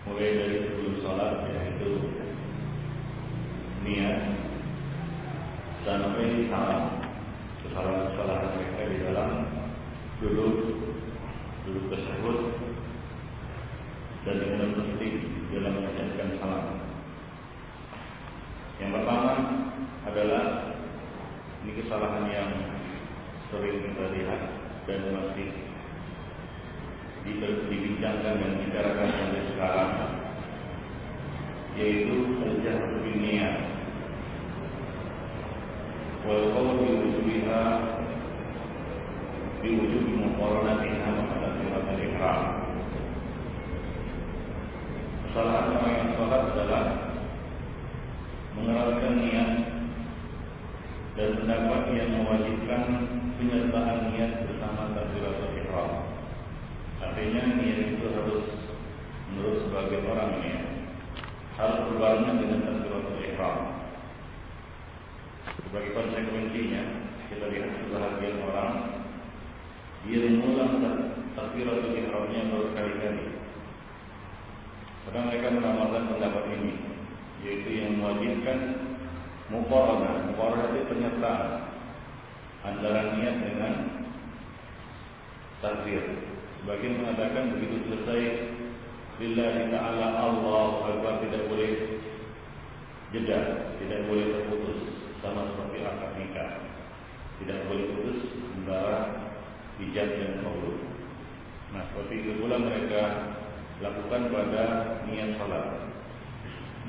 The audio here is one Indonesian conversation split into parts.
mulai dari sebelum sholat, yaitu niat, sampai salam, kesalahan mereka di dalam duduk tersebut, dan yang penting dalam menyampaikan salam. Yang pertama adalah ini kesalahan yang sering kita lihat dan masih dibincangkan dan dibicarakan sampai sekarang, yaitu al-jahru bin niyat wal qawl bi wujubiha bi wujubi muqaranatiha ma'a takbiratul ihram. Kesalahan orang yang sholat adalah mengeraskan niat dan pendapat yang mewajibkan penyertaan niat bersama takbiratul ihram. Artinya niat itu harus menurut sebagian orang ini harus berbarengan dengan takbiratul ihram. Sebagai konsekuensinya kita lihat sebagian orang dia mengulang takbiratul ihramnya berkali-kali. Padahal mereka mengamalkan pendapat ini, yaitu yang mewajibkan muqaranah. Muqaranah itu penyertaan antara niat dengan takbir. Sebagian mengatakan begitu selesai lillahi ta'ala Allahu Akbar, tidak boleh jeda, tidak boleh terputus, sama seperti akad nikah, tidak boleh putus antara ijab dan qabul. Nah, seperti itu pula mereka lakukan pada niat salat.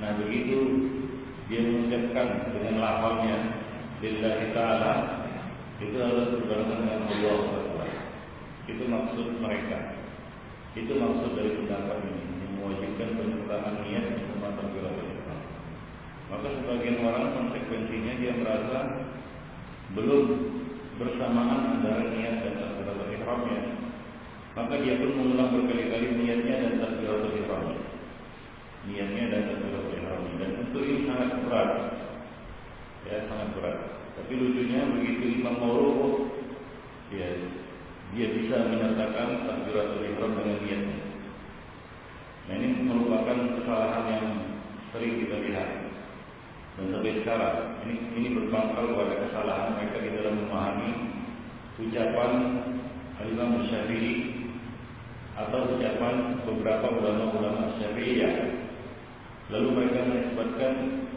Nah, begitu dia mengucapkan dengan lafalnya lillahi ta'ala, itu harus berbarengan dengan Allahu Akbar. Itu maksud mereka. Itu maksud dari pendapat ini, yang mewajibkan penyertaan niat bersama takbiratul ihram. Maka sebagian orang konsekuensinya dia merasa belum bersamaan antara niat dan takbiratul ihramnya, maka dia pun mengulang berkali-kali niatnya dan takbiratul ihramnya. Niatnya dan takbiratul ihramnya. Dan untuk ini sangat berat, ya sangat berat. Tapi lucunya begitu imam mau rukuk, dia bisa menyertakan takbiratul ihram dengan niatnya. Nah, ini merupakan kesalahan yang sering kita lihat. Dan sampai sekarang ini berpangkal pada kesalahan mereka di dalam memahami ucapan Imam Syafi'i atau ucapan beberapa ulama-ulama Syafi'iyah. Lalu mereka menisbatkan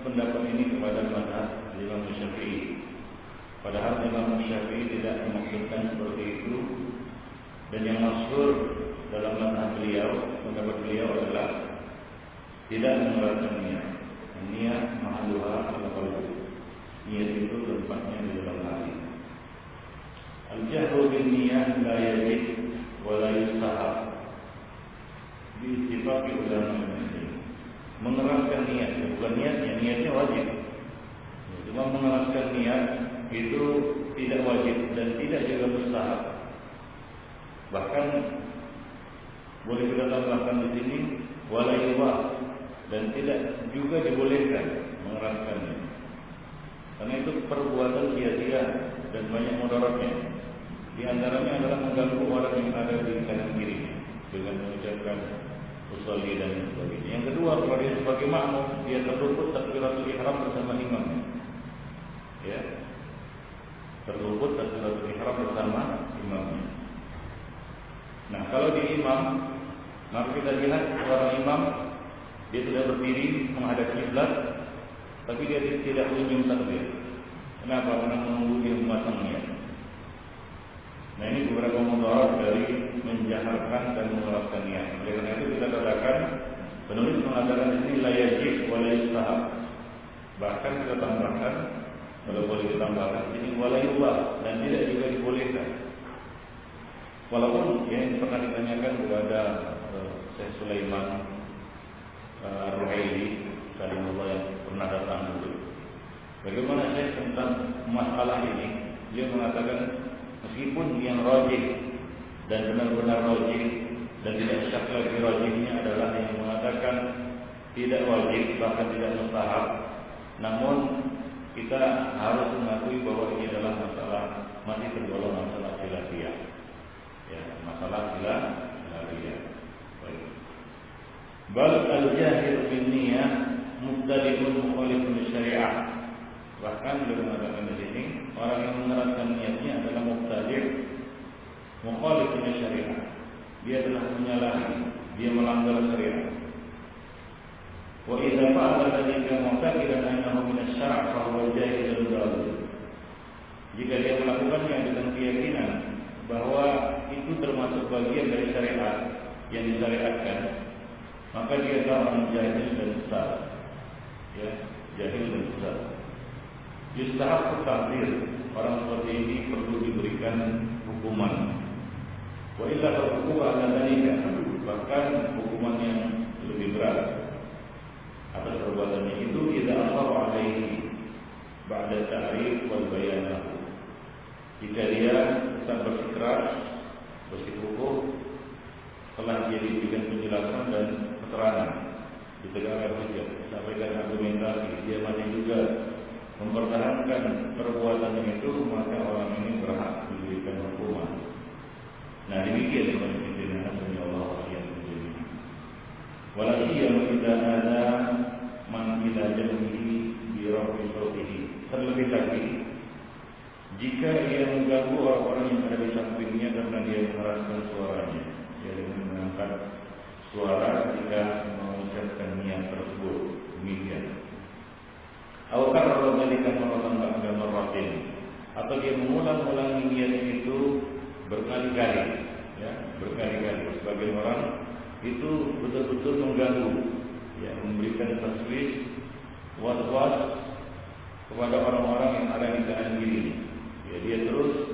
pendapat ini kepada mazhab Imam Syafi'i. Padahal Imam Syafi'i tidak memaksudkan seperti itu. Dan yang masyhur dalam mazhab beliau, pendapat beliau adalah tidak mengeraskan niat. Niat mahaluha al-qalbu. Niat itu tempatnya di dalam hati. Al-jahru bin niyah la yajib wa la yustahab. Diittifaqi ulama Muslim. Mengeraskan niat, bukan niatnya wajib. Cuma mengeraskan niat itu tidak wajib dan tidak juga mustahab. Bahkan boleh kita tambahkan di sini wala yubah, dan tidak juga dibolehkan mengeraskannya. Karena itu perbuatan sia-sia dan banyak mudaratnya. Di antaranya adalah mengganggu orang yang ada di kanan kiri dengan mengucapkan usolli dan sebagainya. Yang kedua, kalau dia sebagai makmum, dia terluput takbiratul ihram bersama imam. Ya, terluput takbiratul ihram bersama imamnya. Nah, kalau di imam, maka kita lihat seorang imam dia sudah berdiri menghadap kiblat, tapi dia tidak kunjung takbir. Kenapa? Karena menunggu dia memasang niat. Nah, ini beberapa mudarat dari menjaharkan dan mengeraskan niat. Oleh karena itu kita katakan, penulis mengatakan di sini la yajib wa la yustahab. Bahkan kita tambahkan, kalau boleh ditambahkan di sini wala yubah, dan tidak juga dibolehkan. Walaupun yang pernah ditanyakan kepada Syekh Sulaiman Ar-Ruhaili Salimullah yang pernah datang dulu, bagaimana Syekh tentang masalah ini? Dia mengatakan meskipun yang rajih dan benar-benar rajih dan tidak syak lagi rajihnya adalah yang mengatakan tidak wajib bahkan tidak mustahab, namun kita harus mengakui bahwa ini adalah masalah masih tergolong masalah khilafiyah. Ya, masalah khilafiyah. Bal al-jahil bin niyyah mubtadi'un mukhalifun syariah. Bahkan beliau mengatakan di sini, orang yang mengeraskan niatnya adalah mubtadi', mukhalifun syariah. Dia telah menyalahi, dia melanggar syariat. Wa idza fa'ala dzalika mu'taqidan annahu min asy-syara' fa huwa jahilun dhalil. Jika dia melakukannya dengan keyakinan bahwa itu termasuk bagian dari syariat yang disyariatkan, maka dia orang jahil dan sesat. Ya, jahil dan sesat. Yustahab ta'dzir. Orang seperti ini perlu diberikan hukuman. Wa illa hukuman ala dzalika, bahkan hukuman yang lebih berat atas perbuatannya itu idza asara alaihi ba'da ta'rif wal bayan. Jika dia tetap bersikeras, bersikukuh setelah dia diberikan penjelasan dan keterangan, ditegakkan hujjah, disampaikan argumentasi, dia masih juga mempertahankan perbuatannya itu, maka orang ini berhak diberikan hukuman. Nah, demikian yang Allah yang menjadi. Walasiyam kita ada man ila jamihi bi rafi sautihi. Terlebih lagi jika ia mengganggu orang-orang yang ada di sampingnya karena dia mengeraskan suaranya, dia dengan mengangkat suara ketika mengucapkan niat tersebut, demikian. Atau karena dzalika marratan ba'da marratin, atau dia mengulang-ulangi niat itu berkali-kali, ya, berkali-kali. Sebagian orang itu betul-betul mengganggu, ya, memberikan taswis, was-was kepada orang-orang yang ada di kanan kiri. Ya, dia terus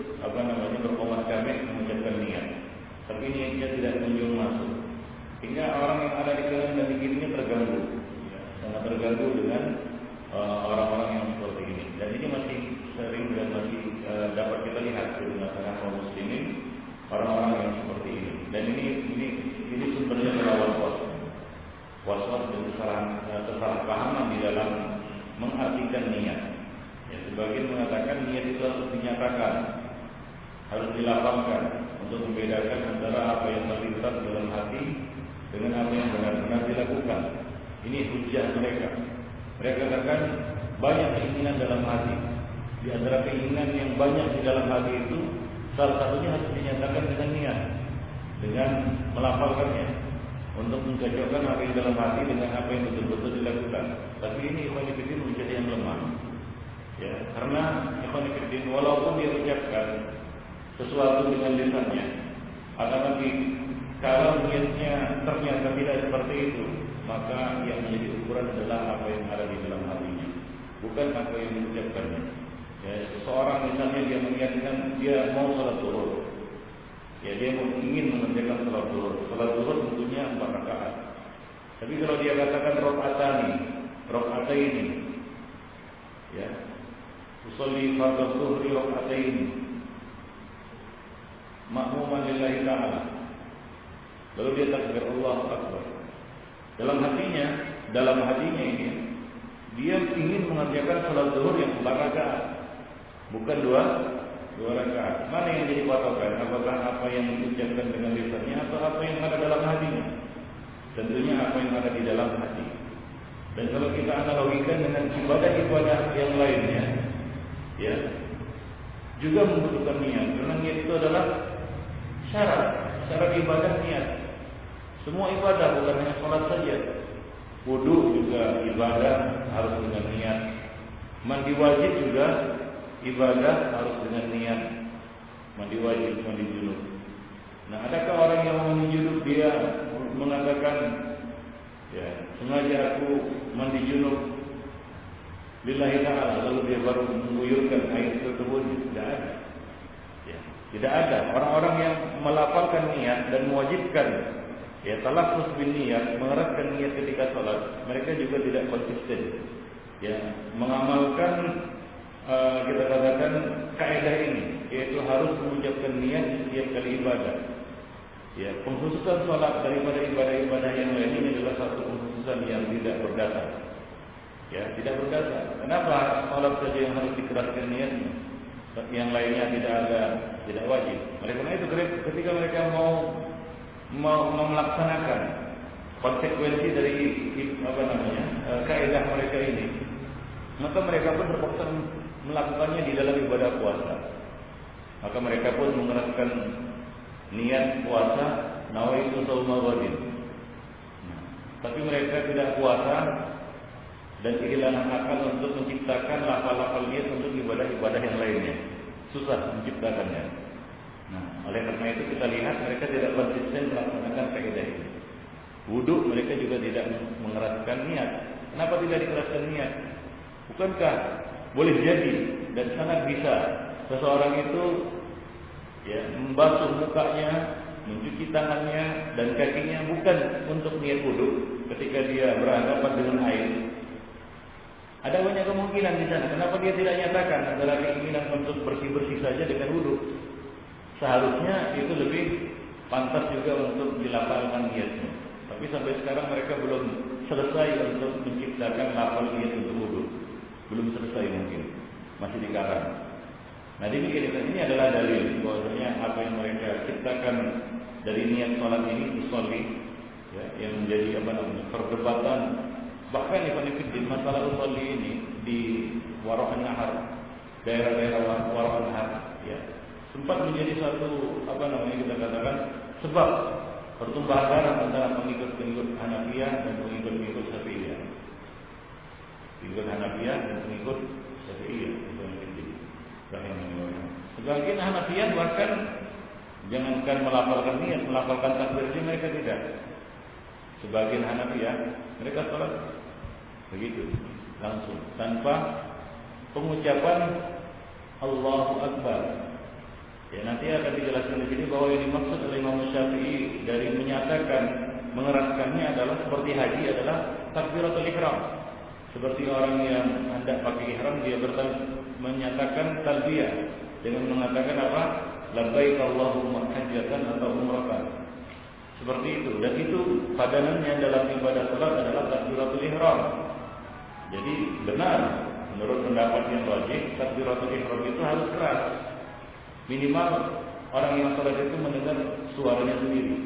berkomat-kamit mengucapkan niat, tapi niatnya tidak kunjung masuk, hingga orang yang ada di kanan dan di kirinya terganggu, ya, sangat terganggu dengan orang-orang yang seperti ini. Dan ini masih sering dan masih dapat kita lihat di tengah kaum muslimin, orang-orang yang seperti ini. Dan ini sumbernya adalah was-was dan kesalahpahaman di dalam mengartikan niat. Ya, sebagian mengatakan niat itu harus dinyatakan, harus dilapangkan untuk membedakan antara apa yang terlintas dalam hati dengan apa yang benar-benar dilakukan. Ini hujjah mereka. Mereka katakan banyak keinginan dalam hati. Di antara keinginan yang banyak di dalam hati itu, salah satunya harus dinyatakan dengan niat, dengan melafalkannya, untuk mencocokkan apa yang dalam hati dengan apa yang betul-betul dilakukan. Tapi ini ikhwan fillah menjadi yang lemah, ya, karena ikhwan fillah walaupun dia ucapkan sesuatu dengan lisannya, akan tapi kalau niatnya ternyata tidak seperti itu, maka yang menjadi ukuran adalah apa yang ada di dalam hatinya, bukan apa yang diucapkannya. Ya, seseorang misalnya dia mengingatkan dia mau salat zuhur, ya, dia ingin mengerjakan salat zuhur. Salat zuhur tentunya 4 rakaat. Tapi kalau dia katakan rakaataini, ya, usolli fardhu zuhri rakaataini, ma'muman lillahi ta'ala, lalu dia takbir Allahu akbar. Dalam hatinya ini dia ingin mengerjakan salat zuhur yang 4 rakaat, bukan 2 rakaat. Mana yang jadi patokan? Apakah apa yang diucapkan dengan lisannya atau apa yang ada dalam hatinya? Tentunya apa yang ada di dalam hati. Dan kalau kita analogikan dengan ibadah-ibadah yang lainnya, ya, juga membutuhkan niat. Karena niat itu adalah syarat ibadah niat. Semua ibadah, bukan hanya sholat saja. Wudu juga ibadah harus dengan niat. Mandi wajib juga ibadah harus dengan niat. Mandi wajib, mandi junub. Nah, adakah orang yang mandi junub dia mengatakan, ya, sengaja aku mandi junub lillahi ta'ala, lalu dia baru mengguyurkan air tersebut? Tidak ada. Ya, tidak ada. Orang-orang yang melafalkan niat dan mewajibkan, ya, talaffuz bin niat, mengeraskan niat ketika salat, mereka juga tidak konsisten, ya, mengamalkan kita katakan kaidah ini, yaitu harus mengucapkan niat di setiap kali ibadah. Ya, pengkhususan salat daripada ibadah-ibadah yang lain ini adalah satu pengkhususan yang tidak berdasar. Ya, tidak berdasar. Kenapa salat saja yang harus dikeraskan niatnya, yang lainnya tidak wajib? Oleh karena itu ketika mereka mau melaksanakan konsekuensi dari kaidah mereka ini, maka mereka pun terpaksa melakukannya di dalam ibadah puasa. Maka mereka pun mengeraskan niat puasa, nawaitu shauma ghadin. Tapi mereka tidak puasa dan kehilangan akal untuk menciptakan lafal-lafal niat untuk ibadah-ibadah yang lainnya. Susah menciptakannya. Nah, oleh karena itu kita lihat mereka tidak konsisten melaksanakan kaidah ini. Wudu mereka juga tidak mengeraskan niat. Kenapa tidak dikeraskan niat? Bukankah boleh jadi dan sangat bisa seseorang itu membasuh mukanya, mencuci tangannya dan kakinya bukan untuk niat wudu ketika dia berhadapan dengan air. Ada banyak kemungkinan di sana. Kenapa dia tidak nyatakan antara keinginan untuk bersih-bersih saja dengan wudu? Seharusnya itu lebih pantas juga untuk dilafalkan niatnya. Tapi sampai sekarang mereka belum selesai untuk menciptakan lafal niat untuk wudu. Belum selesai mungkin, masih dikarang. Nah, demikian ini adalah dalil bahwasanya apa yang mereka ciptakan dari niat salat ini usolli, yang menjadi perdebatan. Bahkan di masalah usolli ini di Waro'an Nahar, daerah-daerah Waro'an Nahar, sempat menjadi satu kita katakan sebab pertumpahan darah antara pengikut-pengikut Hanafiyah dan pengikut-pengikut Syafi'iyah. Pengikut Hanafiyah dan pengikut Syafi'iyah. Sebagian Hanafiyah bahkan jangankan melafalkan niat, melafalkan takbir mereka tidak. Sebagian Hanafiyah mereka salat begitu langsung tanpa pengucapan Allahu Akbar. Nanti akan dijelaskan di sini bahwa yang dimaksud oleh Imam Syafi'i dari menyatakan mengeraskannya adalah seperti haji adalah takbiratul ihram. Seperti orang yang hendak pakai ihram dia menyatakan talbiyah dengan mengatakan apa? Labbaik Allahumma hajjatan atau umratan. Seperti itu. Dan itu padanannya dalam ibadah salat adalah takbiratul ihram. Jadi benar menurut pendapat yang wajib takbiratul ihram itu harus keras. Minimal orang yang salat itu mendengar suaranya sendiri.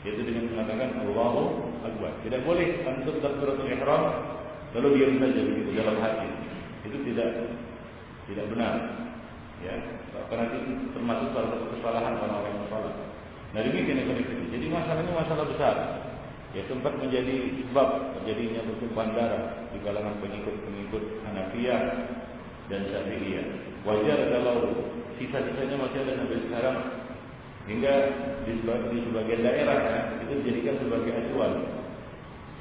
Yaitu dengan mengatakan Allahu Akbar. Tidak boleh untuk takbiratul ihram lalu diam saja begitu dalam hati. Itu tidak benar. Karena itu termasuk salah satu kesalahan orang-orang yang salat. Nah, demikian ini. Jadi masalahnya masalah besar. Sempat menjadi sebab terjadinya pertumpahan darah di kalangan pengikut-pengikut Hanafiyah dan Syafi'iyah. Wajar kalau sisa-sisanya masih ada sampai sekarang, hingga di sebagian daerah itu dijadikan sebagai acuan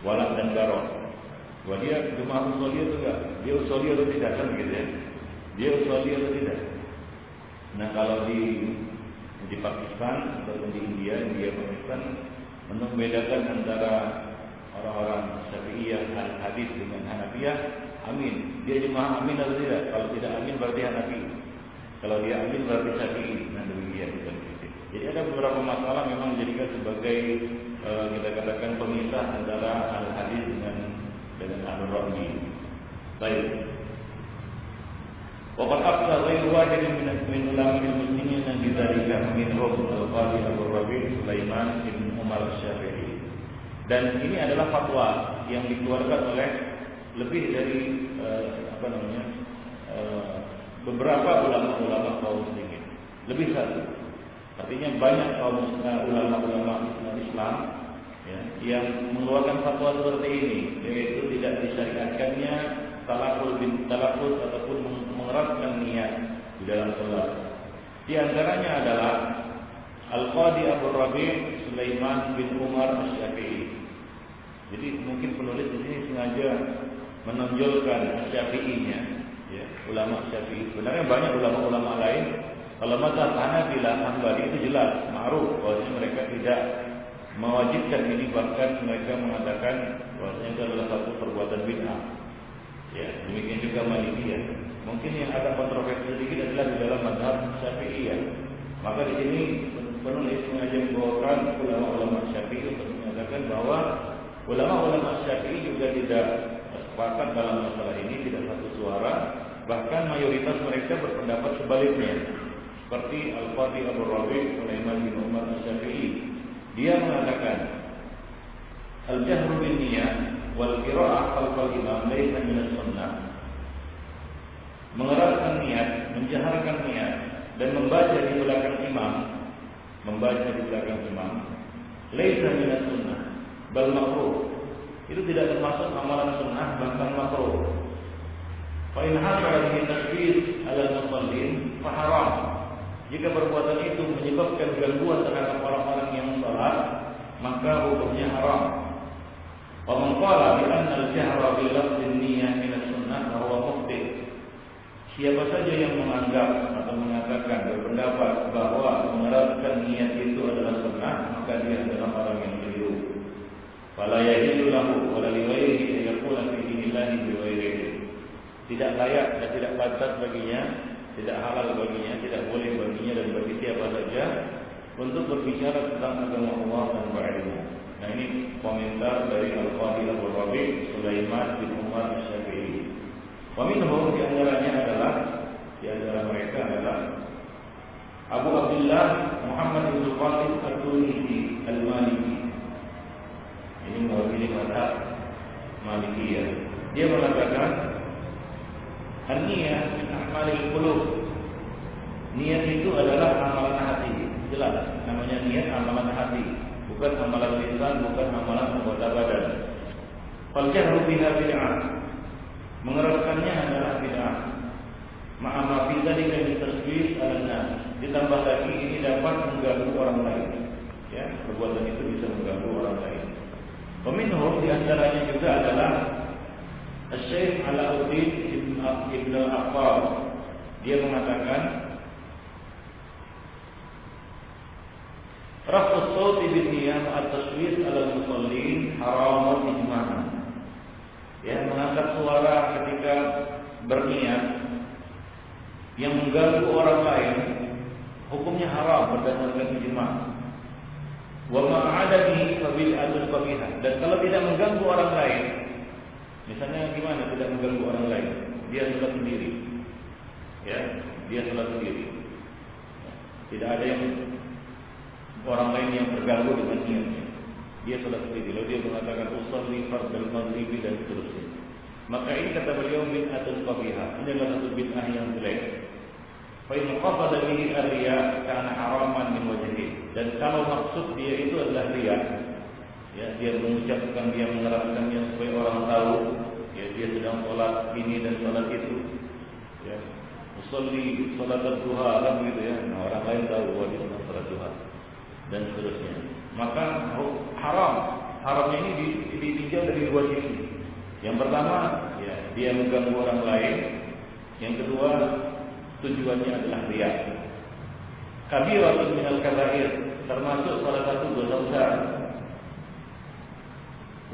walak dan barok. Wah, dia jemaah usoliyah itu enggak? Dia usoliyah atau tidak kan gitu ya? Dia usoliyah atau tidak? Nah, kalau di Pakistan atau di India Pakistan, untuk membedakan antara orang-orang Syafi'iyah hadis dengan Hanafiyah, amin. Dia jemaah amin atau tidak? Kalau tidak amin berarti Hanafi. Kalau dia amin berarti Syafi'i. Nah, demikian. Jadi ada beberapa masalah memang dijadikan sebagai kita katakan pemisah antara al-hadis dengan al-ra'yi. Baik. Waqad afsah ghairu wahidin min ulama'il muslimin bi dzalika minhum al-Qadhi Abu Rabi' Sulaiman bin Umar Syafi'i. Dan ini adalah fatwa yang dikeluarkan oleh lebih dari beberapa ulama-ulama kaum muslimin. Lebih satu. Artinya banyak kaum ulama-ulama Islam yang mengeluarkan fatwa seperti ini, yaitu tidak disyariatkannya talaffuz ataupun mengeraskan niat di dalam salat. Di antaranya adalah Al-Qadhi Abu Rabi' Sulaiman bin Umar Asy-Syafi'i. Jadi mungkin penulis di sini sengaja menonjolkan Syafi'inya, ulama Syafi'i. Sebenarnya banyak ulama-ulama lain. Kalau mazhab Hanafilah Hambali itu jelas ma'ruf bahwa mereka tidak mewajibkan ini, bahkan mereka mengatakan bahwasanya itu adalah satu perbuatan bid'ah. Demikian juga Malikiyah. Mungkin yang ada kontroversi sedikit adalah di dalam mazhab Syafi'iyah. Maka di sini penulis sengaja membawakan ulama-ulama Syafi'i untuk mengatakan bahwa ulama-ulama Syafi'i juga tidak sepakat dalam masalah ini, tidak satu suara. Bahkan mayoritas mereka berpendapat sebaliknya. Seperti Al-Qadhi Abu Rabi' Sulaiman bin Umar Asy-Syafi'i. Dia mengatakan al-jahru bin niyat wal qira'ah khalfal imam laysa min as-sunnah. Mengeraskan niat, menjaharkan niat dan membaca di belakang imam, laysa min as-sunnah bal makruh. Itu tidak termasuk amalan sunnah, bahkan makruh. Fa in hasala bihi tashbih ala al-musallin fa haram. Jika perbuatan itu menyebabkan gangguan terhadap orang-orang yang salat, maka hukumnya haram. Wa man qala bi anna al-jahra bil lafzi niyyah min as-sunnah fa huwa mukhti'. Siapa saja yang menganggap atau mengatakan berpendapat bahwa mengeraskan niat itu adalah sunnah, maka dia adalah orang yang keliru. Fala yahillu lahu wa la li ghairihi an yaqula fi dinillahi bi ghairihi. Tidak layak dan tidak pantas baginya, tidak halal baginya, tidak boleh baginya dan bagi siapa saja untuk berbicara tentang agama Allah dan berilmu. Nah, ini komentar dari Al-Qadi Abu Rabi' Sulaiman bin Umar Asy-Syafi'i. Wa minhum di antara mereka adalah Abu Abdullah Muhammad bin Qasim At-Tunisi Al-Maliki. Ini mewakili mazhab Malikiyah. Dia mengatakan an-niyah min a'malil qulub. Niat itu adalah amalan hati. Jelas, namanya niat amalan hati, bukan amalan lisan, bukan amalan anggota badan. Fal jahru biha bid'ah. Mengeraskannya adalah bid'ah. Ma'ama fi dzalika min tasbih 'alan nas. Ditambah lagi ini dapat mengganggu orang lain. Ya, perbuatan itu bisa mengganggu orang lain. Peminhum di antaranya juga adalah Syekh Alauddin Ibn Al-Aqab. Dia mengatakan raf'us shawti bin niyah at-taswis 'ala al-musallin haramun ijma'an. Ya, mengangkat suara ketika berniat yang mengganggu orang lain hukumnya haram berdasarkan ijma'. Wa ma'adani fa bid'atun qabihah. Dan kalau tidak mengganggu orang lain, misalnya gimana tidak mengganggu orang lain? Dia sholat sendiri. Ya, dia sholat sendiri. Tidak ada yang orang lain yang terganggu dengan niatnya. Dia sholat sendiri. Lalu dia mengatakan usolli fardal maghribi dan seterusnya. Maka ini kata beliau bid'atun qabihah. Ini adalah satu bid'ah yang jelek. Fa in qasada bihi ar-riya kana haraman min wajhihi. Dan kalau maksud dia itu adalah riya, ya, dia mengucapkan, dia mengeraskannya supaya orang tahu, ya, dia sedang sholat ini dan sholat itu, ya, usolli sholat duha kan begitu ya. Nah, orang lain tahu bahwa dia sedang sholat duha dan seterusnya. Maka haram. Haramnya ini ditinjau dari dua sisi. Yang pertama, ya, dia mengganggu orang lain. Yang kedua, tujuannya adalah riya. Kabiratun minal kabair, termasuk salah satu dosa besar.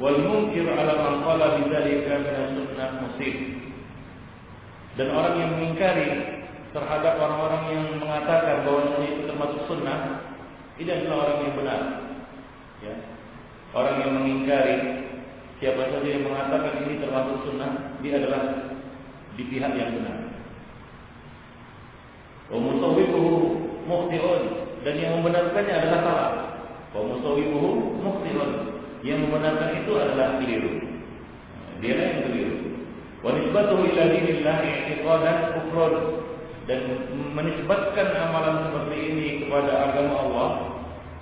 Wal munkir ala man qala bidzalika min sunnah musib. Dan orang yang mengingkari terhadap orang-orang yang mengatakan bahwa itu termasuk sunnah, ini adalah orang yang benar. Ya. Orang yang mengingkari, siapa saja yang mengatakan ini termasuk sunnah, dia adalah di pihak yang benar. Wa musawwibuhu mukhti'un, dan yang membenarkannya adalah salah. Wa musawwibuhu mukhti'un, yang membenarkan itu adalah keliru. Dia yang keliru. Wa nisbatuhu ila dinillah i'tiqadan kufrun, dan menisbatkan amalan seperti ini kepada agama Allah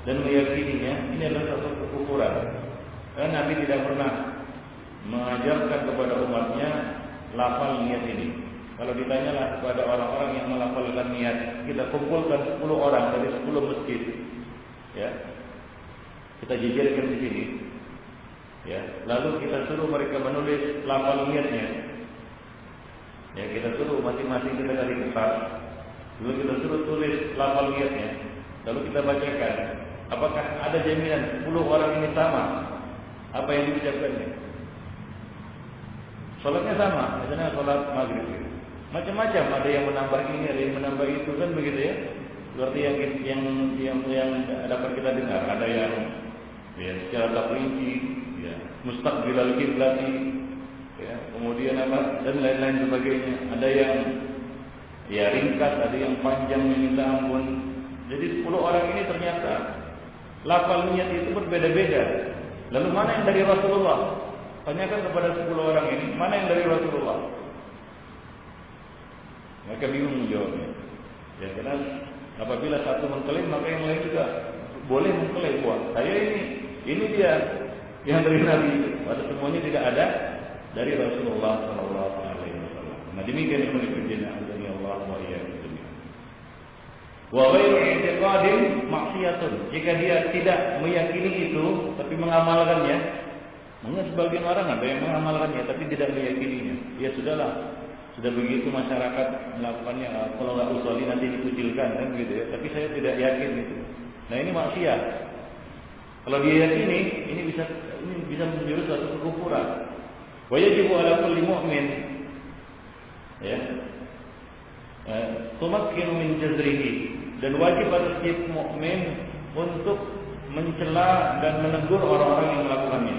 dan meyakininya, ini adalah satu kekufuran. Karena Nabi tidak pernah mengajarkan kepada umatnya lafal niat ini. Kalau ditanyalah kepada orang-orang yang melafalkan niat, kita kumpulkan 10 orang dari 10 masjid, ya, kita jejerkan di sini, ya, lalu kita suruh mereka menulis lafal niatnya. Ya, kita suruh masing-masing kita kasih kertas, lalu kita suruh tulis lafal niatnya, lalu kita bacakan. Apakah ada jaminan 10 orang ini sama apa yang diucapkannya? Sholatnya sama, misalnya sholat maghrib. Macam-macam, ada yang menambah ini, ada yang menambah itu, kan begitu ya. Seperti yang dapat kita dengar, ada yang ya, secara terperinci, ya, mustaqbilal qiblati, ya, kemudian apa dan lain-lain sebagainya. Ada yang ya ringkas, ada yang panjang minta ampun. Jadi 10 orang ini ternyata lafal niat itu berbeda-beda. Lalu mana yang dari Rasulullah? Tanyakan kepada 10 orang ini, mana yang dari Rasulullah? Mereka bingung menjawabnya. Ya, karena apabila satu mengklaim, maka yang lain juga boleh mengklaim. Wah, saya ini dia yang dari Nabi. Pada semuanya tidak ada dari Rasulullah Sallallahu Alaihi Wasallam. Nah, demikian yang berikutnya. Allah wa iyyakum. Wa ghairu i'tiqadin maksiyatun. Jika dia tidak meyakini itu tapi mengamalkannya, mungkin sebagian orang ada yang mengamalkannya tapi tidak meyakininya. Ya sudahlah, sudah begitu masyarakat melakukannya, kalau nggak usolli nanti dikucilkan kan gitu ya. Tapi saya tidak yakin itu. Nah ini maksiat. Kalau dia yakini, ini bisa menjurus suatu kekufuran. Wa yajibu ala kulli mu'min, ya, tumakkinu min jazrihi, dan wajib atas setiap mukmin untuk mencela dan menegur orang-orang yang melakukannya.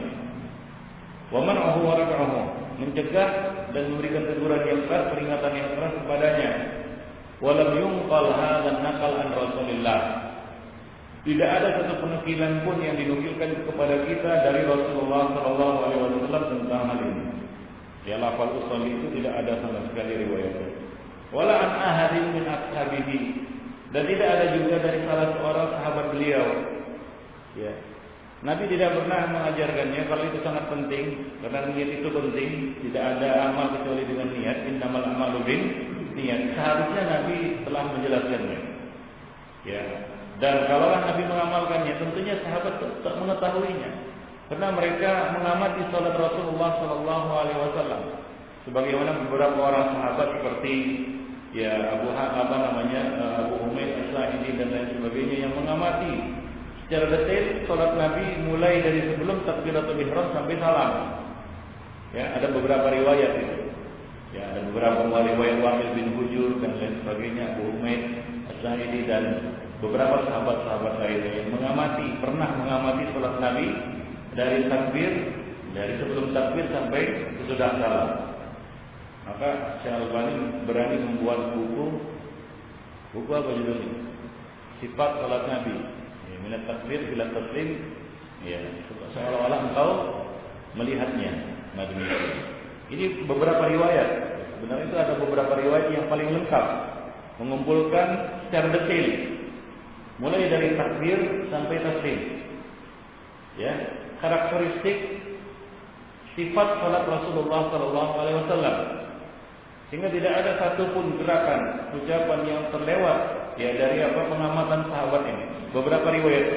Wa man'ahu wa rad'ahu, mencegah dan memberikan teguran yang keras, peringatan yang keras kepadanya. Wa lam yunqal hadzal naqal an Rasulillah. Tidak ada satu penukilan pun yang dinukilkan kepada kita dari Rasulullah sallallahu alaihi wasallam tentang hal ini. Ya, lafal usolli itu tidak ada sama sekali riwayatnya. Wala an ahadin min ashabihi, dan tidak ada juga dari salah seorang sahabat beliau. Ya. Nabi tidak pernah mengajarkannya kalau itu sangat penting, karena niat itu penting. Tidak ada amal kecuali dengan niat. Innamal a'malu bin niat. Seharusnya Nabi telah menjelaskannya. Ya. Dan kalaulah Nabi mengamalkannya, tentunya sahabat tak mengetahuinya, karena mereka mengamati salat Rasulullah Sallallahu Alaihi Wasallam. Sebagaimana beberapa orang sahabat seperti ya Abu Humaid As-Sa'idi dan lain sebagainya yang mengamati secara detail salat Nabi mulai dari sebelum takbiratul ihram sampai salam. Ya, ada beberapa riwayat itu. Ya, ada beberapa riwayat Waqil bin Hujur dan lain sebagainya, Abu Humaid As-Sa'idi dan beberapa sahabat-sahabat lainnya yang pernah mengamati salat Nabi dari sebelum takbir sampai sesudah salam. Maka Syekh Al-Albani berani membuat buku apa judulnya? Sifat salat Nabi. Ya, minat takbir ila taslim. Ya, seolah-olah engkau melihatnya. Nah, demikian. Ini beberapa riwayat. Sebenarnya itu ada beberapa riwayat yang paling lengkap, mengumpulkan secara detail mulai dari takbir sampai taslim. Ya, karakteristik sifat salat Rasulullah Sallallahu Alaihi Wasallam, sehingga tidak ada satupun gerakan, ucapan yang terlewat ya dari pengamatan sahabat ini. Beberapa riwayat,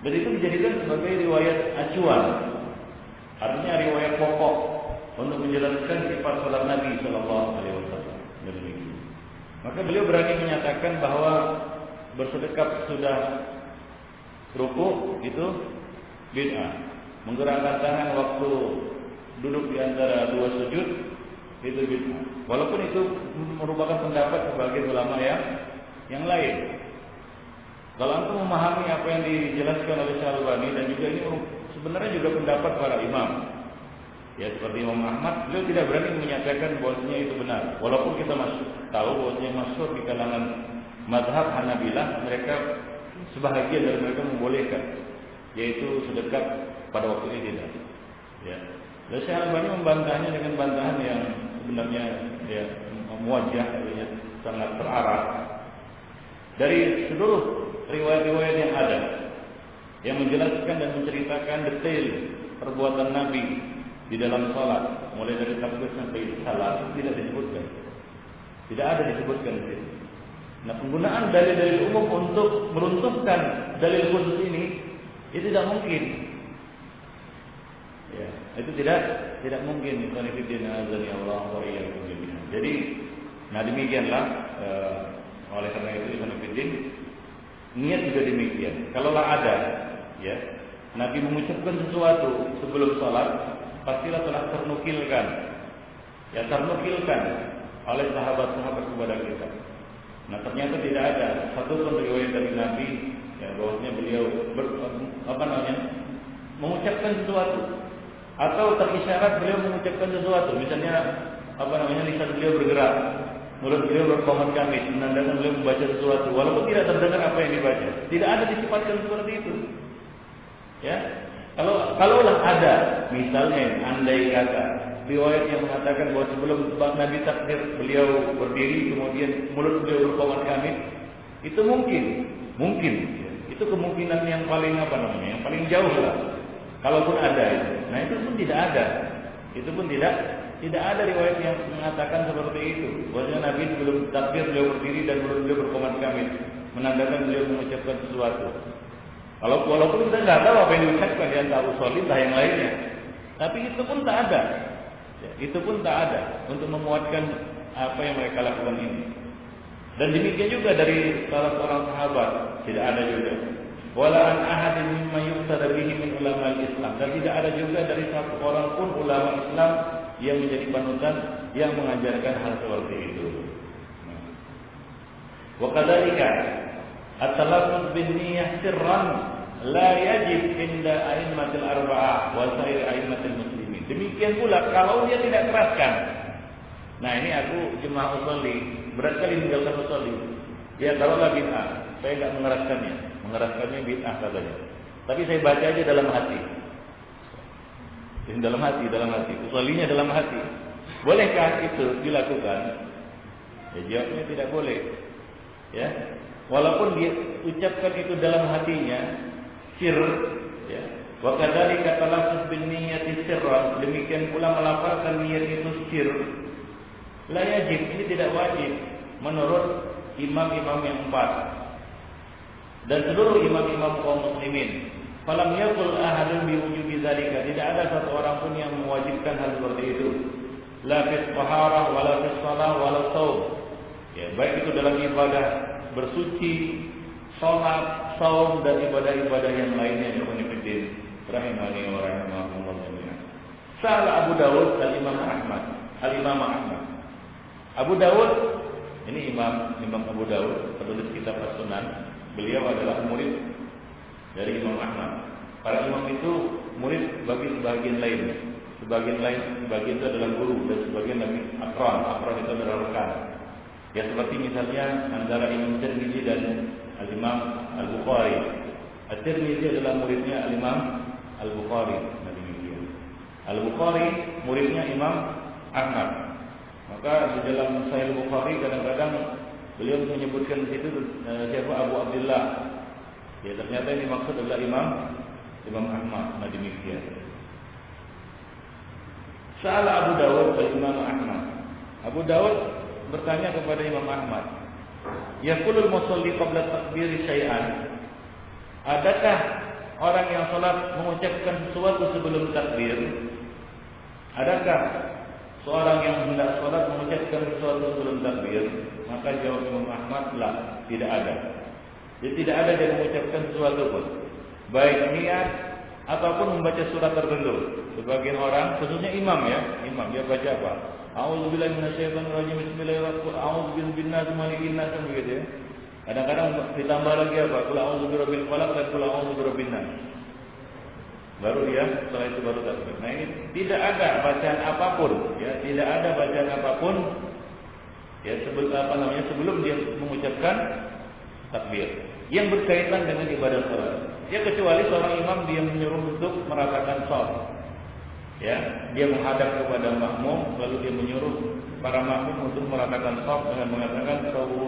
dan itu dijadikan sebagai riwayat acuan, artinya riwayat pokok untuk menjelaskan sifat salat Nabi Sallallahu Alaihi Wasallam. Maka beliau berani menyatakan bahwa bersedekap sudah ruku itu bid'ah. Menggerakkan tangan waktu duduk di antara dua sujud itu bid'ah. Walaupun itu merupakan pendapat sebagian ulama yang lain. Kalau antum memahami apa yang dijelaskan oleh Syekh Al-Albani, dan juga ini sebenarnya juga pendapat para imam. Ya, seperti Imam Ahmad, beliau tidak berani menyatakan bahwasanya itu benar. Walaupun kita tahu bahwasanya masyhur di kalangan mazhab Hanabilah, mereka sebahagian dari mereka membolehkan, yaitu sedekap pada waktu ini tidak. Ya. Dan Syekh Al-Albani membantahnya dengan bantahan yang sebenarnya ya muwajjah, artinya sangat terarah dari seluruh riwayat-riwayat yang ada yang menjelaskan dan menceritakan detail perbuatan Nabi di dalam salat, mulai dari takbir sampai salam, tidak disebutkan. Tidak ada disebutkan di sini. Nah, penggunaan dalil-dalil umum untuk meruntuhkan dalil khusus ini itu tidak mungkin. Ya, itu tidak mungkin. Jadi, nah demikianlah. Oleh karena itu, niat juga demikian. Kalaulah ada, ya, Nabi mengucapkan sesuatu sebelum salat, pastilah telah ternukilkan oleh sahabat-sahabat kepada kita. Nah, ternyata tidak ada satu pun riwayat dari Nabi ya bahwasanya beliau mengucapkan sesuatu atau terisyarat beliau mengucapkan sesuatu. Misalnya lisan beliau bergerak, mulut beliau berkomat kamis, menandakan beliau membaca sesuatu walaupun tidak terdengar apa yang dibaca. Tidak ada disifatkan seperti itu. Ya. Kalaulah ada, misalnya andai kata riwayat yang mengatakan bahwa sebelum Nabi takbir beliau berdiri, kemudian mulut beliau berkomat kamit, itu mungkin. Itu kemungkinan yang paling yang paling jauh lah. Kalaupun ada itu, nah itu pun tidak ada. Itu pun tidak ada riwayat yang mengatakan seperti itu. Bahwasanya Nabi sebelum takbir beliau berdiri dan mulut beliau berkomat kamit, menandakan beliau mengucapkan sesuatu. Walaupun kita nggak tahu apa yang diucapkan di antara usolin yang lainnya, tapi itu pun tak ada. Itu pun tak ada untuk memuatkan apa yang mereka lakukan ini. Dan demikian juga dari salah seorang sahabat tidak ada juga. Wala an ahadin mimma yuqtada bihi min ulama Islam, dan tidak ada juga dari satu orang pun ulama Islam yang menjadi panutan yang mengajarkan hal seperti itu. Wa kadzalika at-talaffuz bin niyyah sirran la yajib inda a'immatil arba'ah wa sa'ir a'immatil muslimin. Demikian pula kalau dia tidak keraskan. Nah, ini aku jemaah usolli berat kali meninggalkan usolli. Dia taruhlah bid'ah, saya enggak mengeraskannya. Mengeraskannya bid'ah katanya. Tapi saya baca aja dalam hati. Dalam hati. Usollinya dalam hati. Bolehkah itu dilakukan? Ya, jawabnya tidak boleh. Ya. Walaupun dia ucapkan itu dalam hatinya, sir, ya. Wa kadzalika talaffuz bin niyyati sirran, demikian pula melafalkan niat itu sir. La yajib, ini tidak wajib menurut imam-imam yang 4 dan seluruh imam-imam kaum muslimin. Falam yaqul ahadun bi wujubi dzalika, tidak ada satu orang pun yang mewajibkan hal seperti itu. La fi taharah wala fi shalah wala shaum. Ya, baik itu dalam ibadah bersuci, salat, saum dan ibadah-ibadah yang lainnya yang penting. Rahimani wa rahimakumullah jami'an. Sa'ala Abu Dawud al-Imam Ahmad. Abu Dawud ini Imam Abu Dawud, penulis kitab As-Sunan. Beliau adalah murid dari Imam Ahmad. Para imam itu murid bagi sebagian lain. Sebagian itu adalah guru dan sebagian lagi akran itu adalah rekan. Ya, seperti misalnya antara Imam Tirmizi dan Al-Imam Al-Bukhari. At-Tirmizi adalah muridnya Al-Imam Al-Bukhari. Al-Bukhari muridnya Imam Ahmad. Maka di dalam Sahih Al-Bukhari kadang-kadang beliau menyebutkan di situ siapa Abu Abdullah. Ya, ternyata yang dimaksud adalah Imam Ahmad. Nah, demikian. Sa'ala Abu Dawud dan Imam Ahmad. Abu Dawud bertanya kepada Imam Ahmad, yaqulul musalli qabla takbiri syai'an. Adakah orang yang salat mengucapkan sesuatu sebelum takbir? Adakah seorang yang hendak salat mengucapkan sesuatu sebelum takbir? Maka jawab Imam Ahmad, la, tidak ada. Jadi tidak ada dia mengucapkan sesuatu pun, baik niat ataupun membaca surat tertentu. Sebagian orang, khususnya imam dia baca apa? A'udzubillahi minasyaitonir rajim, bismillahirrahmanirrahim, a'udzubillahi minasy malikin nas, begitu ya. Kadang-kadang ditambah lagi apa? Qul a'udzu birabbil falaq dan qul a'udzu birabbin nas. Baru dia setelah itu baru takbir. Nah, ini tidak ada bacaan apapun, ya, tidak ada bacaan apapun ya sebelum dia mengucapkan takbir yang berkaitan dengan ibadah salat. Ya, kecuali seorang imam dia menyuruh untuk meratakan shaf. Ya, dia menghadap kepada makmum lalu dia menyuruh para makmum untuk meratakan shaf dengan mengatakan sawu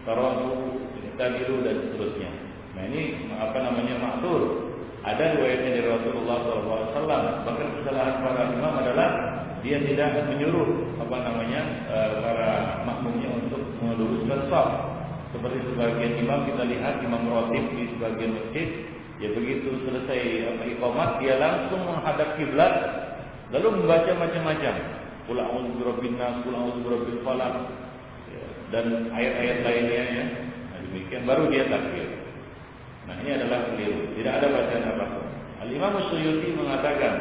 tarahu tadilu dan seterusnya. Nah, ini ma'thur. Ada riwayatnya dari Rasulullah SAW. Bahkan kesalahan para imam adalah dia tidak menyuruh para makmumnya untuk meluruskan shaf. Seperti sebagian imam kita lihat imam ratib di sebagian masjid, ya begitu selesai iqamat dia langsung menghadap kiblat lalu membaca macam-macam. Qul a'udzu birabbin nas, qul a'udzu birabbil falaq dan ayat-ayat lainnya ya. Nah, demikian baru dia takbir. Nah, ini adalah keliru. Tidak ada bacaan apapun. Al-Imam Suyuti mengatakan,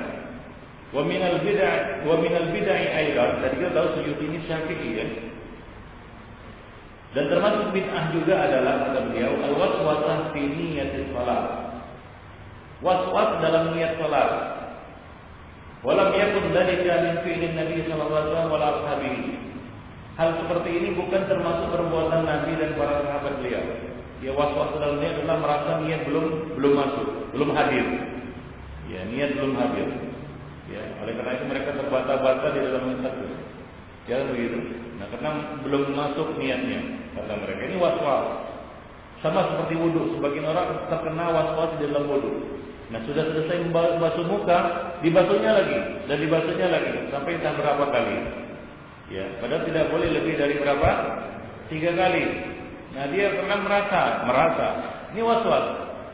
wa minal bid'ah aidan. Tadi kita tahu Suyuti ini Syafi'i ya. Dan termasuk bid'ah juga adalah kata beliau al-waswasah fi niyatis shalah. Waswas dalam niat salat. Walam yakun dzalika min fi'lin Nabi sallallahu alaihi wasallam wala ashabihi. Hal seperti ini bukan termasuk perbuatan Nabi dan para sahabat beliau. Ya, waswas dalam niat adalah merasa niat belum masuk, belum hadir. Ya, niat belum hadir. Ya, oleh karena itu mereka terbata-bata di dalam takbir. Jangan begitu. Nah, karena belum masuk niatnya, kata mereka ini waswas. Sama seperti wudu, sebagian orang terkena waswas di dalam wudu. Nah, sudah selesai membasuh muka, dibasuhnya lagi dan dibasuhnya lagi sampai entah berapa kali. Ya, padahal tidak boleh lebih dari berapa? 3 kali. Nah, dia pernah merasa ini waswas,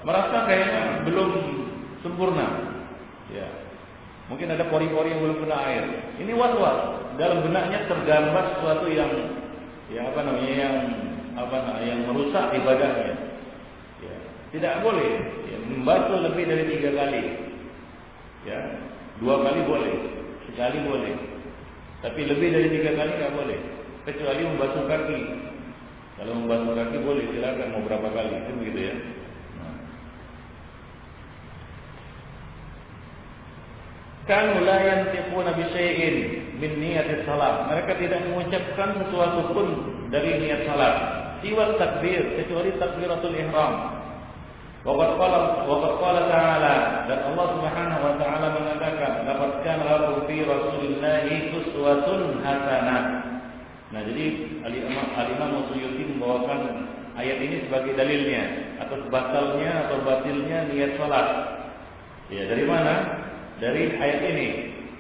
merasa kayaknya belum sempurna. Ya, mungkin ada pori-pori yang belum kena air. Ini waswas. Dalam benaknya tergambar sesuatu yang merusak ibadahnya. Ya, tidak boleh membasuh lebih dari 3 kali. Ya, 2 kali boleh, sekali boleh. Tapi lebih dari 3 kali tidak boleh. Kecuali membasuh kaki. Kalau membasuh kaki boleh, silakan mau berapa kali, itu begitu ya. Kanu la yantiquna bi syai'in min niyatis salat. Mereka tidak mengucapkan sesuatu pun dari niat salat. Siwa takbir, kecuali takbiratul ihram. Wa qala ta'ala, dan Allah Subhanahu wa taala mengatakan, laqad kana lakum fi Rasulillahi uswatun hasanah. Nah, jadi Al-Imam Suyuti membawakan ayat ini sebagai dalilnya atas batalnya atau batilnya niat salat. Ya, dari mana? Dari ayat ini.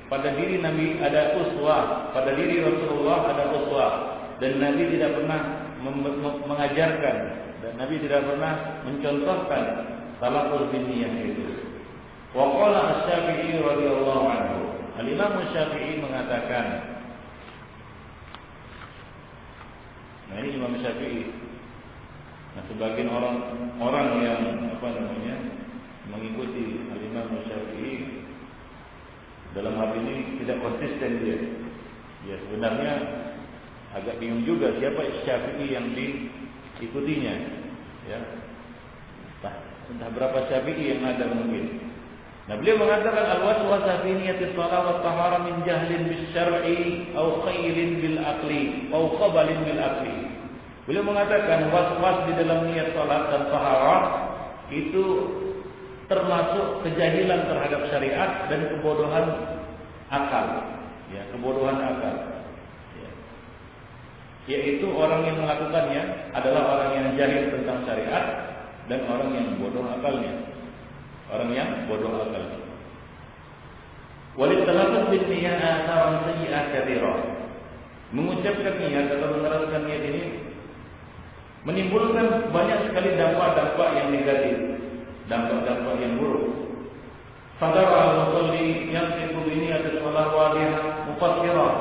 Pada diri Nabi ada uswah, pada diri Rasulullah ada uswah, dan Nabi tidak pernah mengajarkan dan Nabi tidak pernah mencontohkan talaffuz bin niyah itu. Wa qala Asy-Syafi'i radhiyallahu anhu. Al-Imam Asy-Syafi'i mengatakan, nah ini Imam Syafi'i. Nah, sebagian orang yang mengikuti Al-Imam Syafi'i dalam hal ini tidak konsisten dia. Ya, sebenarnya agak bingung juga siapa Syafi'i yang diikutinya. Ya. Entah berapa Syafi'i yang ada mungkin. Nah, beliau mengatakan al-waswasa fi niyatis shalah wa tahara min jahlin bis syar'i aw khailin bil aqli aw qabalin bil aqli. Beliau mengatakan waswas di dalam niat salat dan taharah itu termasuk kejahilan terhadap syariat dan kebodohan akal. Ya, kebodohan akal. Ya. Yaitu orang yang melakukannya adalah orang yang jahil tentang syariat dan orang yang bodoh akalnya. Orang yang bodoh akal. Walid talaffuz bin niyyah atharan sayyi'ah katsirah. Mengucapkan niat atau meneruskan niat ini menimbulkan banyak sekali dampak-dampak yang negatif, dampak-dampak yang buruk. Fadara al-musalli yantiqu bi niyyatis shalah wadihah mufassirah.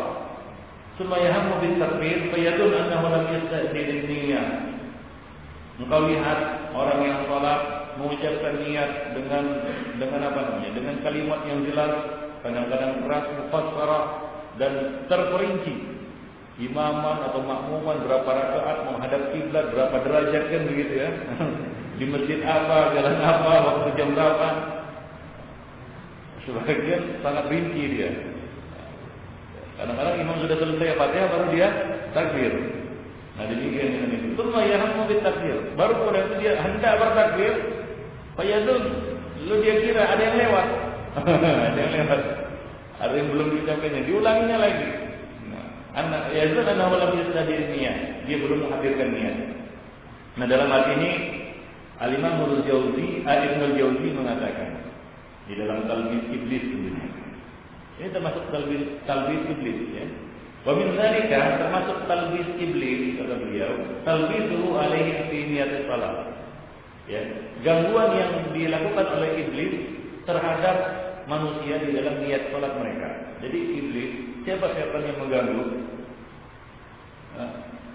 Tsumma yahammu bit takbir fayadun annahu lam yasta'dil niyyah. Engkau lihat orang yang salat mengucapkan niat dengan apa namanya? Dengan kalimat yang jelas, kadang-kadang keras, mufassarah dan terperinci. Imaman atau makmuman berapa rakaat, menghadap kiblat berapa derajat, kan begitu ya. Di masjid apa, jalan apa, waktu jam berapa. Sebagian sangat rinci dia. Kadang-kadang imam sudah selesai Fatihah baru dia takbir. Nah, demikian ini. Tsumma yahammu bit takbir. Baru pada itu dia hendak bertakbir. Fayadun, lu dia kira ada yang lewat. Ada yang lewat. Ada yang belum diucapkannya, diulanginya lagi. Nah, yazun annahu lam yastadil niyyah. Dia belum menghadirkan niat. Nah, dalam hal ini Al-Imam Ibnu Jauzi mengatakan di dalam Talbis Iblis ini. Ini termasuk talbis iblis ya. Wa min dzalika termasuk talbis iblis kata beliau, talbisuhu alaihi fi niyatis shalah. Ya, gangguan yang dilakukan oleh iblis terhadap manusia di dalam niat salat mereka. Jadi iblis, siapa yang mengganggu?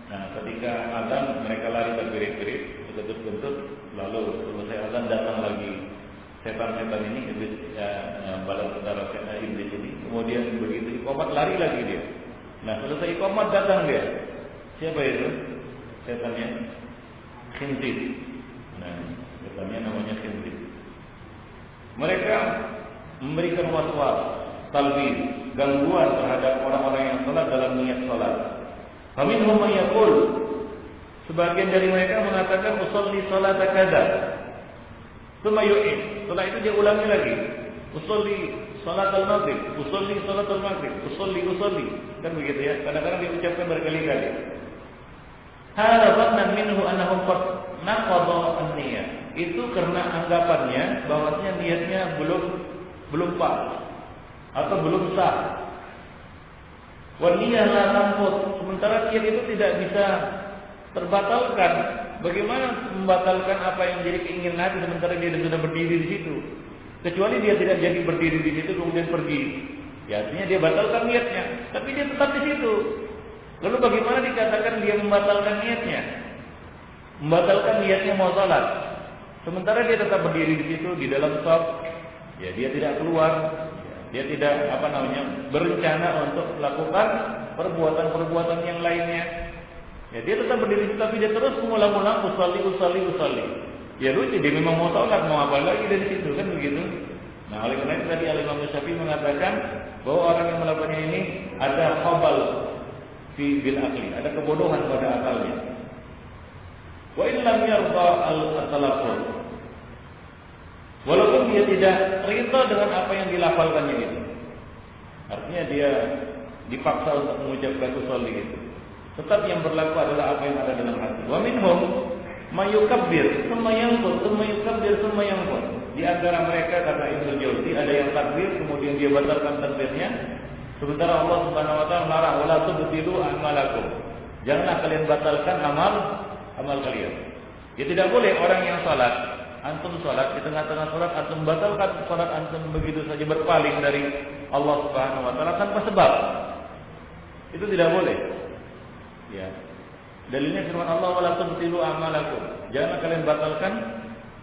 Nah, ketika azan mereka lari terbirit-birit, kentut-kentut, lalu selesai azan datang lagi setan-setan ini, iblis balas tentara iblis ini. Kemudian begitu iqamat lari lagi dia. Nah, selesai iqamat datang dia. Siapa itu? Setannya Khinzir. Nah, setannya namanya Khinzir. Mereka memberikan waswas, talbis, gangguan terhadap orang-orang yang salat dalam niat salat. Faminhum may yaqul, sebagian dari mereka mengatakan usolli salata kadza. Tsumma yu'id. Setelah itu dia ulangi lagi. usolli salatul maghrib, usolli salatul maghrib, usolli. Kan begitu ya. Kadang-kadang dia ucapkan berkali-kali. Hadza dhannan minhu annahu qad naqadha an-niyyah. Itu karena anggapannya bahwasanya niatnya belum pas atau belum sah. Wa niyyah la tanqud. Sementara niat itu tidak bisa terbatalkan. Bagaimana membatalkan apa yang menjadi keinginan hati sementara dia sudah berdiri di situ? Kecuali dia tidak jadi berdiri di situ kemudian pergi. Ya, artinya dia batalkan niatnya, tapi dia tetap di situ. Lalu bagaimana dikatakan dia membatalkan niatnya? Membatalkan niatnya mau salat. Sementara dia tetap berdiri di situ di dalam shaf. Ya, dia tidak keluar. Dia tidak berencana untuk melakukan perbuatan-perbuatan yang lainnya. Ya, dia tetap berdiri di situ tapi dia terus mengulang-ulang usolli. Ya lucu, dia memang mau sholat, mau apa lagi dari situ, kan begitu. Nah, oleh karena itu tadi Imam Syafi'i mengatakan bahwa orang yang melakukannya ini ada khabal fi bil aqli, ada kebodohan pada akalnya. Wa in lam yarda al-talaffuz. Walaupun dia tidak rida dengan apa yang dilafalkannya itu. Artinya dia dipaksa untuk mengucapkan usolli itu. Tetap yang berlaku adalah apa yang ada dalam hati. Wa minhum mayukabbir, thumma yanqud, thumma yukabbir, thumma yanqud. Di antara mereka kata Ibnu Jauzi ada yang takbir kemudian dia batalkan takbirnya. Sementara Allah Subhanahu wa taala melarang wala tubtilu a'malakum. Janganlah kalian batalkan amal kalian. Ya tidak boleh orang yang salat, antum salat di tengah-tengah salat antum batalkan salat antum begitu saja berpaling dari Allah Subhanahu wa taala tanpa sebab. Itu tidak boleh. Ya. Dalilnya firman Allah wala tubtilu a'malakum. Jangan kalian batalkan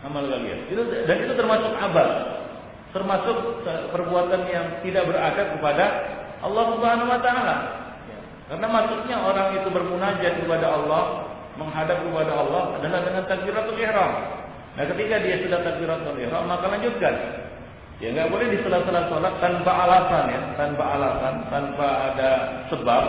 amal kalian. Dan itu termasuk abad. Termasuk perbuatan yang tidak beradab kepada Allah Subhanahu wa taala. Ya. Karena maksudnya orang itu bermunajat kepada Allah, menghadap kepada Allah adalah dengan takbiratul ihram. Nah, ketika dia sudah takbiratul ihram maka lanjutkan. Ya enggak boleh di sela-sela salat tanpa alasan ya, tanpa ada sebab.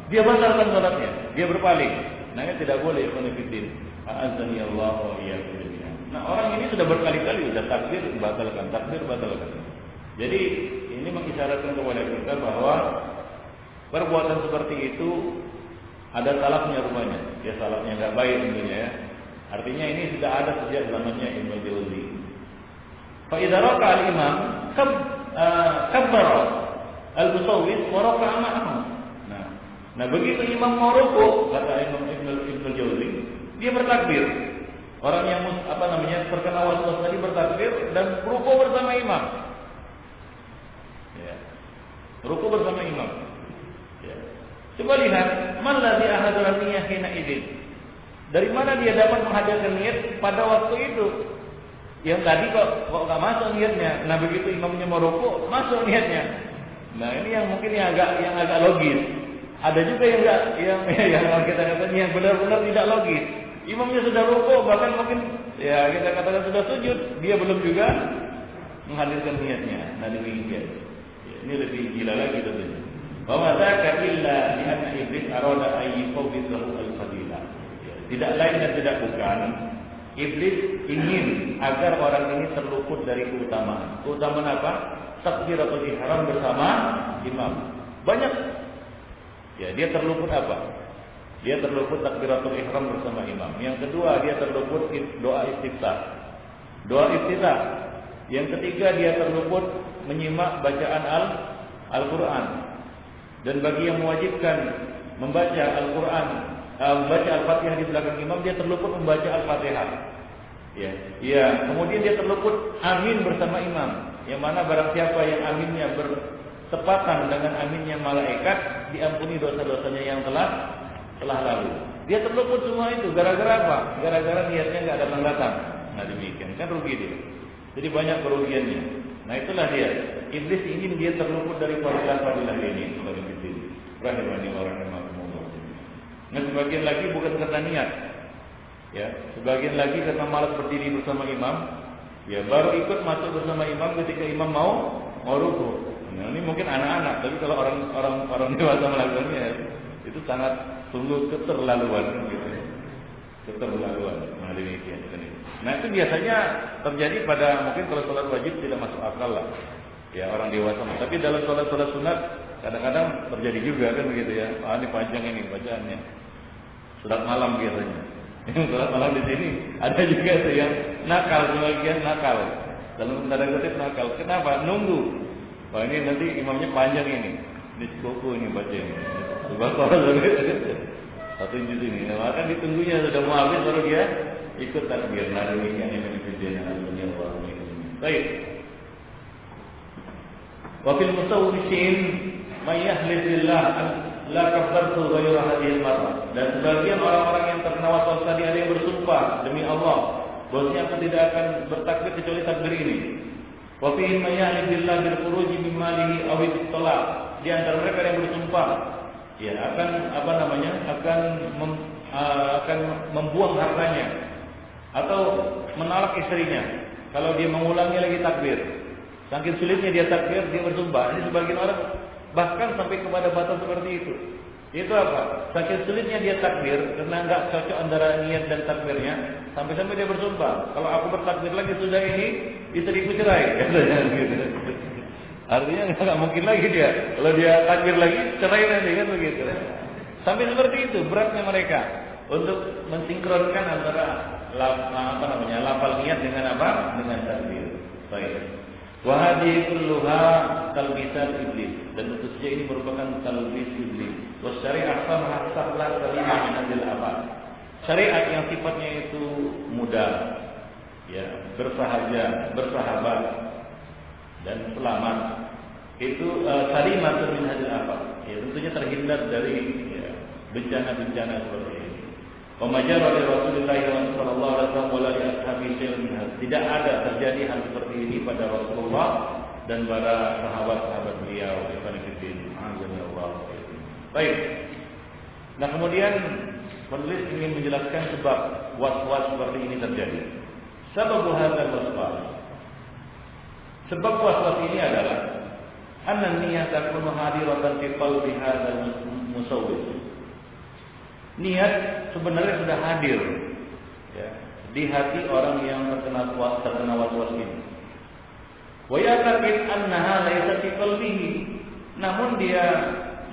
Dia batalkan salatnya, dia berpaling. Nah, ini tidak boleh konfidin. Azani Allah wa iyyakum. Nah, orang ini sudah berkali-kali sudah takbir batalkan. Jadi, ini mengisyaratkan kepada kita bahwa perbuatan seperti itu ada salafnya rupanya. Ya, salafnya enggak baik tentunya ya. Artinya ini sudah ada sejak zamannya Ibnu Jauzi. Fa idza raka'a al-imam kabbara al-musawwif wa raka'a ma'ahu. Nah, begitu imam mau rukuk, kata Imam Ibnu Jauzi, dia bertakbir. Orang yang terkena waswas tadi bertakbir dan rukuk bersama imam. Ya. Rukuk bersama imam. Ya. Coba lihat, man ladzi ahadara niyyah hina idzin. Dari mana dia dapat menghadirkan niat pada waktu itu? Yang tadi kok enggak masuk niatnya. Nah, begitu imamnya mau rukuk, masuk niatnya. Nah, ini yang mungkin yang agak logis. Ada juga yang kita katakan yang benar-benar tidak logis. Imamnya sudah rukuk, bahkan mungkin ya kita katakan sudah sujud, dia belum juga menghadirkan niatnya. Nah, demikian. Ya, ini lebih gila lagi tentunya. Wa ma dzaka illa li anna iblis arada ay yufawwidahu al-fadilah. Tidak lain dan tidak bukan iblis ingin agar orang ini terluput dari keutamaan. Keutamaan apa? Takbiratul ihram bersama imam. Banyak. Ya, dia terluput apa? Dia terluput takbiratul ihram bersama imam. Yang kedua, dia terluput doa istiftah. Doa istiftah. Yang ketiga, dia terluput menyimak bacaan Al-Qur'an. Dan bagi yang mewajibkan membaca Al-Qur'an, membaca Al-Fatihah di belakang imam, dia terluput membaca Al-Fatihah. Ya, kemudian dia terluput amin bersama imam. Yang mana barang siapa yang aminnya bertepatan dengan aminnya malaikat, diampuni dosa-dosanya yang telah lalu. Dia terluput semua itu gara-gara apa? Gara-gara niatnya enggak datang-datang. Nah, demikian kan rugi dia. Jadi banyak kerugiannya. Nah, itulah dia. Iblis ingin dia terluput dari fadilah-fadilah ini sebagai iblis. Rahimani wa rahimakumullah. Nah, sebagian lagi bukan karena niat. Ya, sebagian lagi karena malas berdiri bersama imam. Ya, baru ikut masuk bersama imam ketika imam mau rukuk. Nah, ini mungkin anak-anak, tapi kalau orang dewasa melakukannya itu sangat sungguh keterlaluan gitu. Keterlaluan. Nah, demikian. Nah itu biasanya terjadi pada mungkin kalau sholat wajib tidak masuk akal lah, ya orang dewasa. Tapi dalam sholat sunat kadang-kadang terjadi juga kan begitu ya. Ah ini panjang ini bacaannya. Sholat malam biasanya. Sholat malam di sini ada juga tuh yang nakal, sebagian nakal. Dalam tanda kutip nakal. Kenapa? Nunggu. Wah ini nanti imamnya panjang ini. Ini cukup ini baca ini. Satu juz ini. Nah, maka ditunggunya sudah mau habis baru dia ikut takbir. Nah ini yang menjadi Allah. Baik. Wa fil musawwisin may yahlifillah la kafartu ghayra hadhihi al-marrah. Dan sebagian orang-orang yang terkena waswas tadi ada yang bersumpah demi Allah bahwasanya aku tidak akan bertakbir kecuali takbir ini. Wa fihi may yahlifillah bil khuruj min malihi aw at-talaq. Di antara mereka yang bersumpah ya akan akan membuang hartanya atau menolak istrinya kalau dia mengulangi lagi takbir. Saking sulitnya dia takbir, dia bersumpah. Ini sebagian orang bahkan sampai kepada batas seperti itu. Itu apa? Saking sulitnya dia takbir karena enggak cocok antara niat dan takbirnya, sampai-sampai dia bersumpah, kalau aku bertakbir lagi sudah ini istriku cerai. Gitu. Artinya enggak mungkin lagi dia. Kalau dia takbir lagi cerai nanti kan begitu. Sampai seperti itu beratnya mereka untuk mensinkronkan antara lafal niat dengan apa? Dengan takbir. Baik. Wa hadhihi kulluha talbisat iblis, dan tentu saja ini merupakan talbis iblis. Wa syari'ah samha sahla salimah min hadil abad. Syariat yang sifatnya itu mudah, ya, bersahaja, bersahabat dan selamat. Itu salimah min hadil abad. Ya, tentunya terhindar dari ya, bencana-bencana seperti ini. Pemajar oleh Rasulullah sallallahu alaihi wasallam wala ashabi syai'un. Tidak ada terjadi hal seperti ini pada Rasulullah dan para sahabat-sahabat beliau. Baik. Nah, kemudian penulis ingin menjelaskan sebab was-was seperti ini terjadi. Sebab hadzal waswas. Sebab was-was ini adalah anna niyyah takunu hadiratan fi qalbi hadzal musawwis. Niat sebenarnya sudah hadir ya, di hati orang yang terkena waswas ini. Wa yaqin annaha laysat fi qalbihi. Namun dia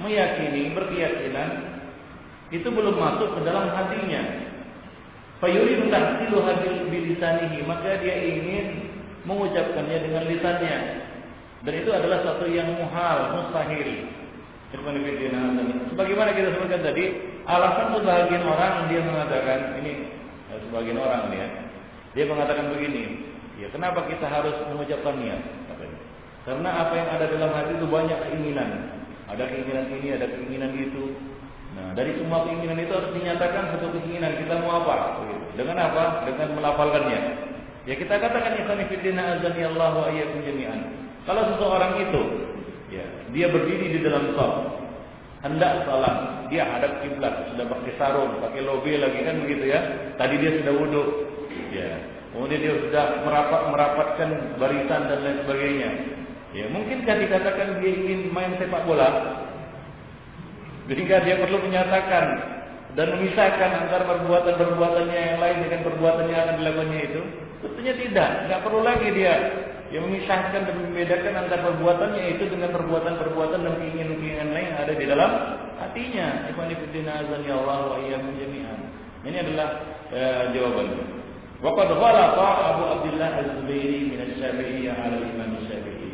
meyakini, berkeyakinan itu belum masuk ke dalam hatinya. Fa yuridu tahsilu hadil bilisanihi, maka dia ingin mengucapkannya dengan lisannya. Dan itu adalah satu yang muhal, mustahil. Sebagaimana kita sebutkan tadi, alasan sebagian orang dia mengatakan ini, sebagian orang dia mengatakan begini, ya kenapa kita harus mengucapkan niat? Karena apa yang ada dalam hati itu banyak keinginan, ada keinginan ini, ada keinginan itu. Nah dari semua keinginan itu harus dinyatakan satu keinginan, kita mau apa? Dengan apa? Dengan melafalkannya. Ya kita katakan ikhwani fillah azani Allah wa iyyakum jami'an. Kalau seseorang itu ya, dia berdiri di dalam shaf, hendak salat, dia hadap kiblat, sudah pakai sarung, pakai lobe lagi kan begitu ya. Tadi dia sudah wudu, ya. Kemudian dia sudah merapatkan barisan dan lain sebagainya. Ya, mungkinkah dikatakan dia ingin main sepak bola? Sehingga dia perlu menyatakan dan memisahkan antara perbuatan-perbuatannya yang lain dengan perbuatan yang akan dilakukannya itu? Tentunya tidak. Tidak perlu lagi dia yang memisahkan dan membedakan antara perbuatannya itu dengan perbuatan-perbuatan dan keinginan-keinginan lain yang ada di dalam hatinya. Ikhwani fillah azani Allah wa iyyakum jami'an. Ini adalah jawabannya. Wa qad ghalata Abu Abdullah Az-Zubairi min asy-Syafi'iyyah 'ala al-Imam Asy-Syafi'i.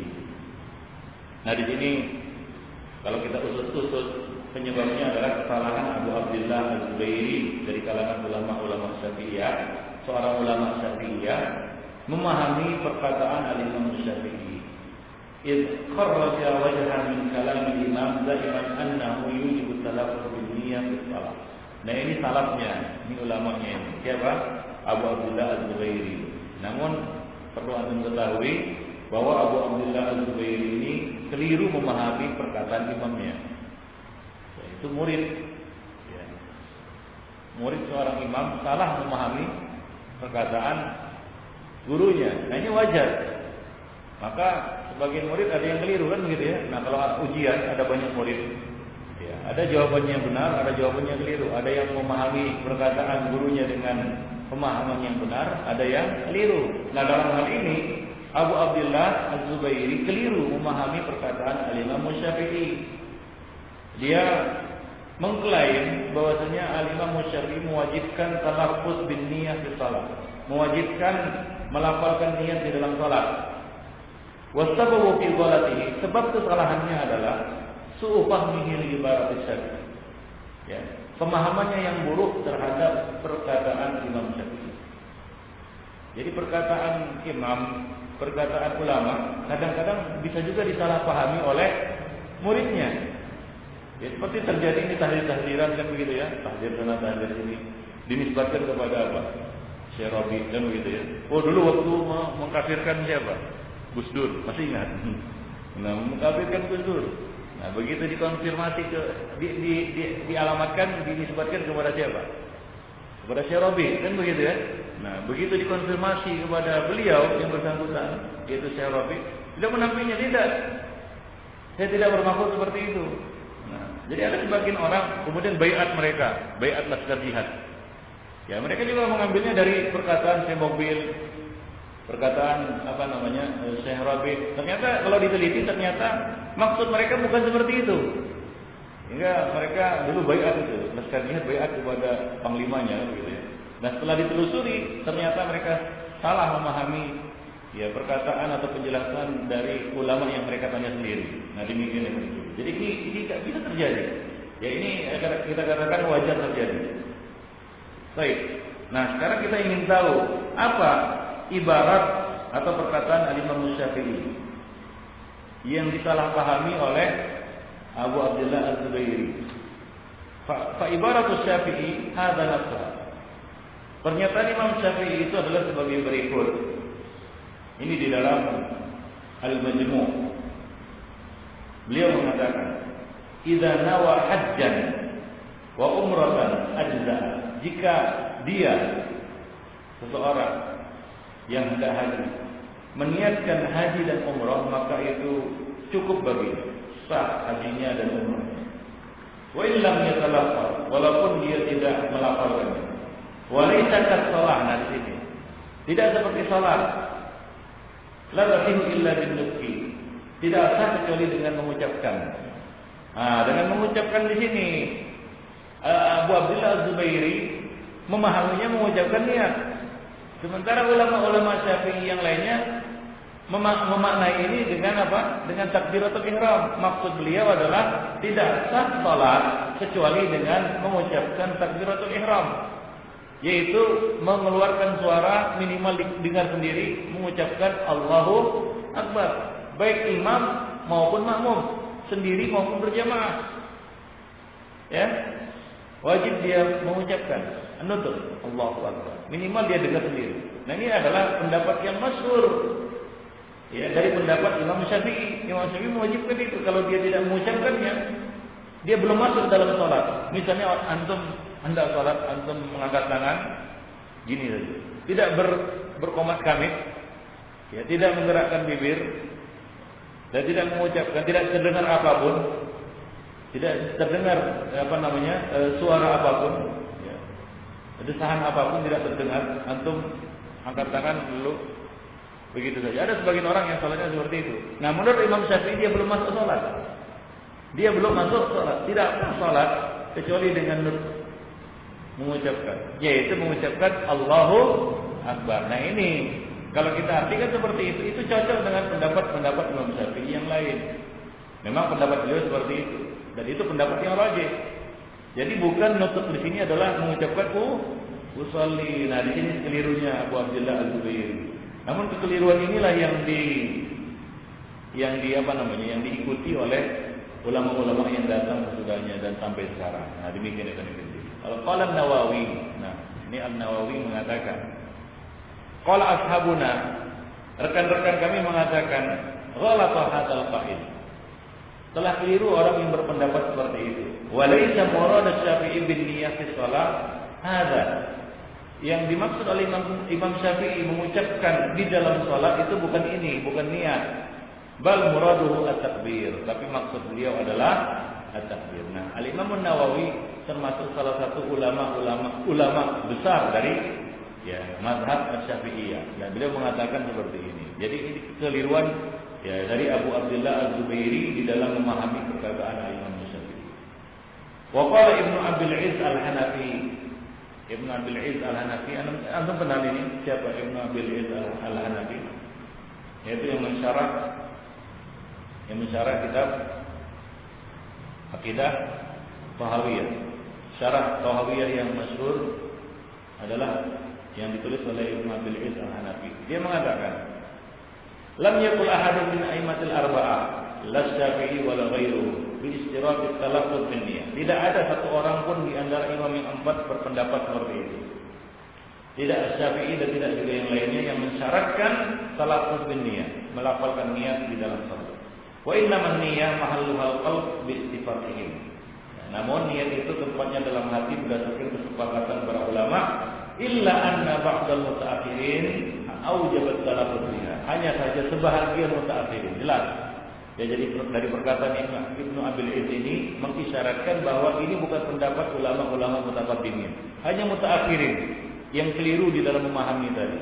Nah di sini kalau kita usut-usut penyebabnya adalah kesalahan Abu Abdullah Az-Zubairi dari kalangan ulama-ulama Syafi'iyah, seorang ulama Syafi'iyah memahami perkataan al-Imam Syafi'i. Idh kharraja wajhan min kalam al-Imam zaiman annahu yujibu talaffuz bil niyyah fi shalah. Nah ini salafnya, ini ulamanya ini. Siapa? Abu Abdullah Az-Zubairi. Namun perlu antum ketahui bahwa Abu Abdullah Az-Zubairi ini keliru memahami perkataan imamnya. Itu murid. Ya. Murid seorang imam salah memahami perkataan gurunya. Nah ini wajar. Maka sebagian murid ada yang keliru kan begitu ya. Nah kalau ujian ada banyak murid, ya, ada jawabannya yang benar, ada jawabannya yang keliru. Ada yang memahami perkataan gurunya dengan pemahaman yang benar, ada yang keliru. Nah, dalam hal ini Abu Abdullah Az-Zubairi keliru memahami perkataan Al-Imam Syafi'i. Dia mengklaim bahwasanya Al-Imam Syafi'i mewajibkan talaffuz bin niyah di salat, mewajibkan melafalkan niat di dalam salat. Wasababu fi ghalatihi, sebab kesalahannya adalah su'u fahmihi li ibarat Syafi'i. Ya, pemahamannya yang buruk terhadap perkataan Imam Syafi'i. Jadi perkataan imam, perkataan ulama kadang-kadang bisa juga disalahpahami oleh muridnya. Ya, seperti terjadi ini tahdir-tahdiran kan begitu ya, tahdir sana tahdir sini dinisbatkan kepada apa? Syekh Rabi kan begitu ya. Oh, dulu waktu mengkafirkan siapa? Gus Dur, masih ingat? Nah, mengkafirkan Gus Dur. Nah, begitu dikonfirmasi dialamatkan, dinisbatkan kepada siapa? Kepada Syekh Rabi, kan begitu ya? Nah, begitu dikonfirmasi kepada beliau yang bersangkutan, yaitu Syekh Rabi, tidak menafinya, tidak. Saya tidak bermaksud seperti itu. Nah, jadi ada sebagian orang kemudian baiat mereka, baiat laskar jihad. Ya, mereka juga mengambilnya dari perkataan Syekh Mobil, perkataan apa namanya Syekh Rabi. Ternyata kalau diteliti ternyata maksud mereka bukan seperti itu. Hingga mereka dulu baiat itu, laskar jihad baiat kepada panglimanya gitu ya. Nah, setelah ditelusuri ternyata mereka salah memahami ya perkataan atau penjelasan dari ulama yang mereka tanya sendiri. Nah, demikian yang itu. Jadi ini tidak bisa terjadi. Ya, ini kita katakan wajar terjadi. Baik. Nah, sekarang kita ingin tahu apa ibarat atau perkataan Al-Imam Syafi'i yang disalahpahami oleh Abu Abdullah Az-Zubairi. Fa ibaratu Syafi'i hadza nafsa. Pernyataan Imam Syafi'i itu adalah sebagai berikut. Ini di dalam Al-Majmu'. Beliau mengatakan, "Idza nawa hajjan wa umratan ajza." Jika dia seseorang yang hendak haji meniatkan haji dan umrah, maka itu cukup bagi sah hajinya dan umrahnya. Wa illam yatalaffaz, walaupun dia tidak melafalkannya. Wa laysa kas-shalah, nah di sini. Tidak seperti salat. La tasih illa bin nutqi. Tidak sah kecuali dengan mengucapkan. Nah, dengan mengucapkan di sini Abu Abdullah Az-Zubairi memahaminya mengucapkan niat. Sementara ulama-ulama Syafi'i yang lainnya memaknai ini dengan apa? Dengan takbiratul ihram. Maksud beliau adalah tidak sah salat kecuali dengan mengucapkan takbiratul ihram, yaitu mengeluarkan suara minimal dengar sendiri mengucapkan Allahu Akbar, baik imam maupun makmum, sendiri maupun berjamaah. Ya, wajib dia mengucapkan an-nutq Allahu Akbar, minimal dia dengar sendiri. Nah, ini adalah pendapat yang masyhur ya dari pendapat Imam Syafi'i. Imam Syafi'i mewajibkan itu. Kalau dia tidak mengucapkannya, dia belum masuk dalam salat. Misalnya antum hendak salat, antum mengangkat tangan gini saja, tidak berkomat kamit, ya, tidak menggerakkan bibir dan tidak mengucapkan, tidak terdengar apapun, tidak terdengar suara apapun, ya, desahan apapun tidak terdengar, antum angkat tangan dulu begitu saja. Ada sebagian orang yang salatnya seperti itu. Nah, menurut Imam Syafi'i dia belum masuk salat. Dia belum masuk salat, tidak sah salat kecuali dengan mengucapkan, yaitu mengucapkan Allahu Akbar. Nah, ini kalau kita artikan seperti itu cocok dengan pendapat Imam Syafi'i yang lain. Memang pendapat beliau seperti itu, dan itu pendapat yang rajih. Jadi bukan nutq di sini adalah mengucapkan usolli. Nah, di sini kelirunya Abu Abdullah Az-Zubairi. Namun kekeliruan inilah yang diikuti oleh ulama-ulama yang datang sesudahnya dan sampai sekarang. Nah, demikian itu. Qala An-Nawawi. Nah, ini An-Nawawi mengatakan, qala ashabuna, rekan-rekan kami mengatakan, ghalata hadzal qa'il. Telah keliru orang yang berpendapat seperti itu. Wa laysa murad Syafi'i bin niyyah fi shalah hadza. Yang dimaksud oleh Imam Syafi'i mengucapkan di dalam salat itu bukan ini, bukan niat. Bal muraduhu at-takbir, tapi maksud beliau adalah at-takbir. Nah, Al-Imam An-Nawawi termasuk salah satu ulama besar dari ya mazhab Asy-Syafi'iyah. Dan beliau mengatakan seperti ini. Jadi ini kekeliruan ya dari Abu Abdullah Az-Zubairi di dalam memahami perkataan Imam Syafi'i. Wa qala Ibnu Abil Izz Al-Hanafi. Ibnu Abil Izz Al-Hanafi, antum kenal ini siapa Ibnu Abil Izz Al-Hanafi? Yaitu yang mensyarah kitab Aqidah Thahawiyah. Syarah Thahawiyah yang masyhur adalah yang ditulis oleh Ibnu Abil Izz Al-Hanafi. Dia mengatakan, "Lam yakul ahadun min a'immatil arba'ah, la Syafi'i wa la ghairuhu, bi istirati talaffuz bin niyyah." Tidak ada satu orang pun di antara imam yang empat berpendapat seperti itu. Tidak Syafi'i dan tidak juga yang lainnya yang mensyaratkan talaffuz bin niyyah, melafalkan niat di dalam salat. Wa innaman niyyah mahalluhal qalb bi ittifaqihim. Namun niat itu tempatnya dalam hati berdasarkan kesepakatan para ulama. Illa anna ba'dal mutaakhirin aujabat talaffuz biha. Hanya saja sebahagian mutaakhirin jelas. Ya, jadi dari perkataan Ibnu Abil Izz ini mengisyaratkan bahwa ini bukan pendapat ulama-ulama mutaqaddimin. Hanya mutaakhirin yang keliru di dalam memahami tadi.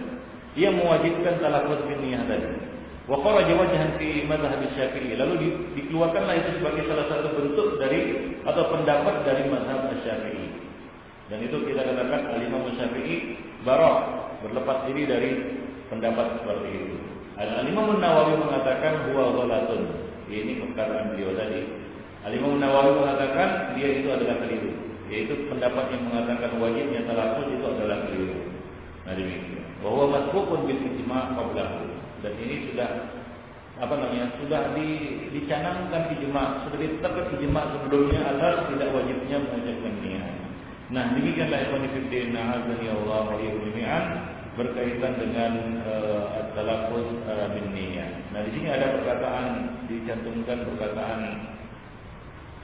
Dia mewajibkan talaffuz bin niyyah tadi. Wa kharaja wajhan fi mazhab Syafi'i. Lalu dikeluarkanlah itu sebagai salah satu bentuk dari atau pendapat dari mazhab Syafi'i. Dan itu kita katakan Al-Imam Syafi'i barok, berlepas diri dari pendapat seperti itu. Al-Imam Nawawi mengatakan huwa ghalatun. Ini perkataan beliau tadi. Al-Imam Nawawi mengatakan dia itu adalah keliru. Yaitu pendapat yang mengatakan wajibnya talaffuz itu adalah keliru. Nah demikian. Bahwa masbuqun bil ijma' qablahu. Dan ini sudah sudah dicanangkan ijma', sudah ditetapkan ijma' sebelumnya atas tidak wajibnya mengucapkan niat. Nah, demikianlah ikhwan fillah azani Allah wa iyyakum berkaitan dengan talaffuz bin niyyah. Nah, di sini ada perkataan dicantumkan perkataan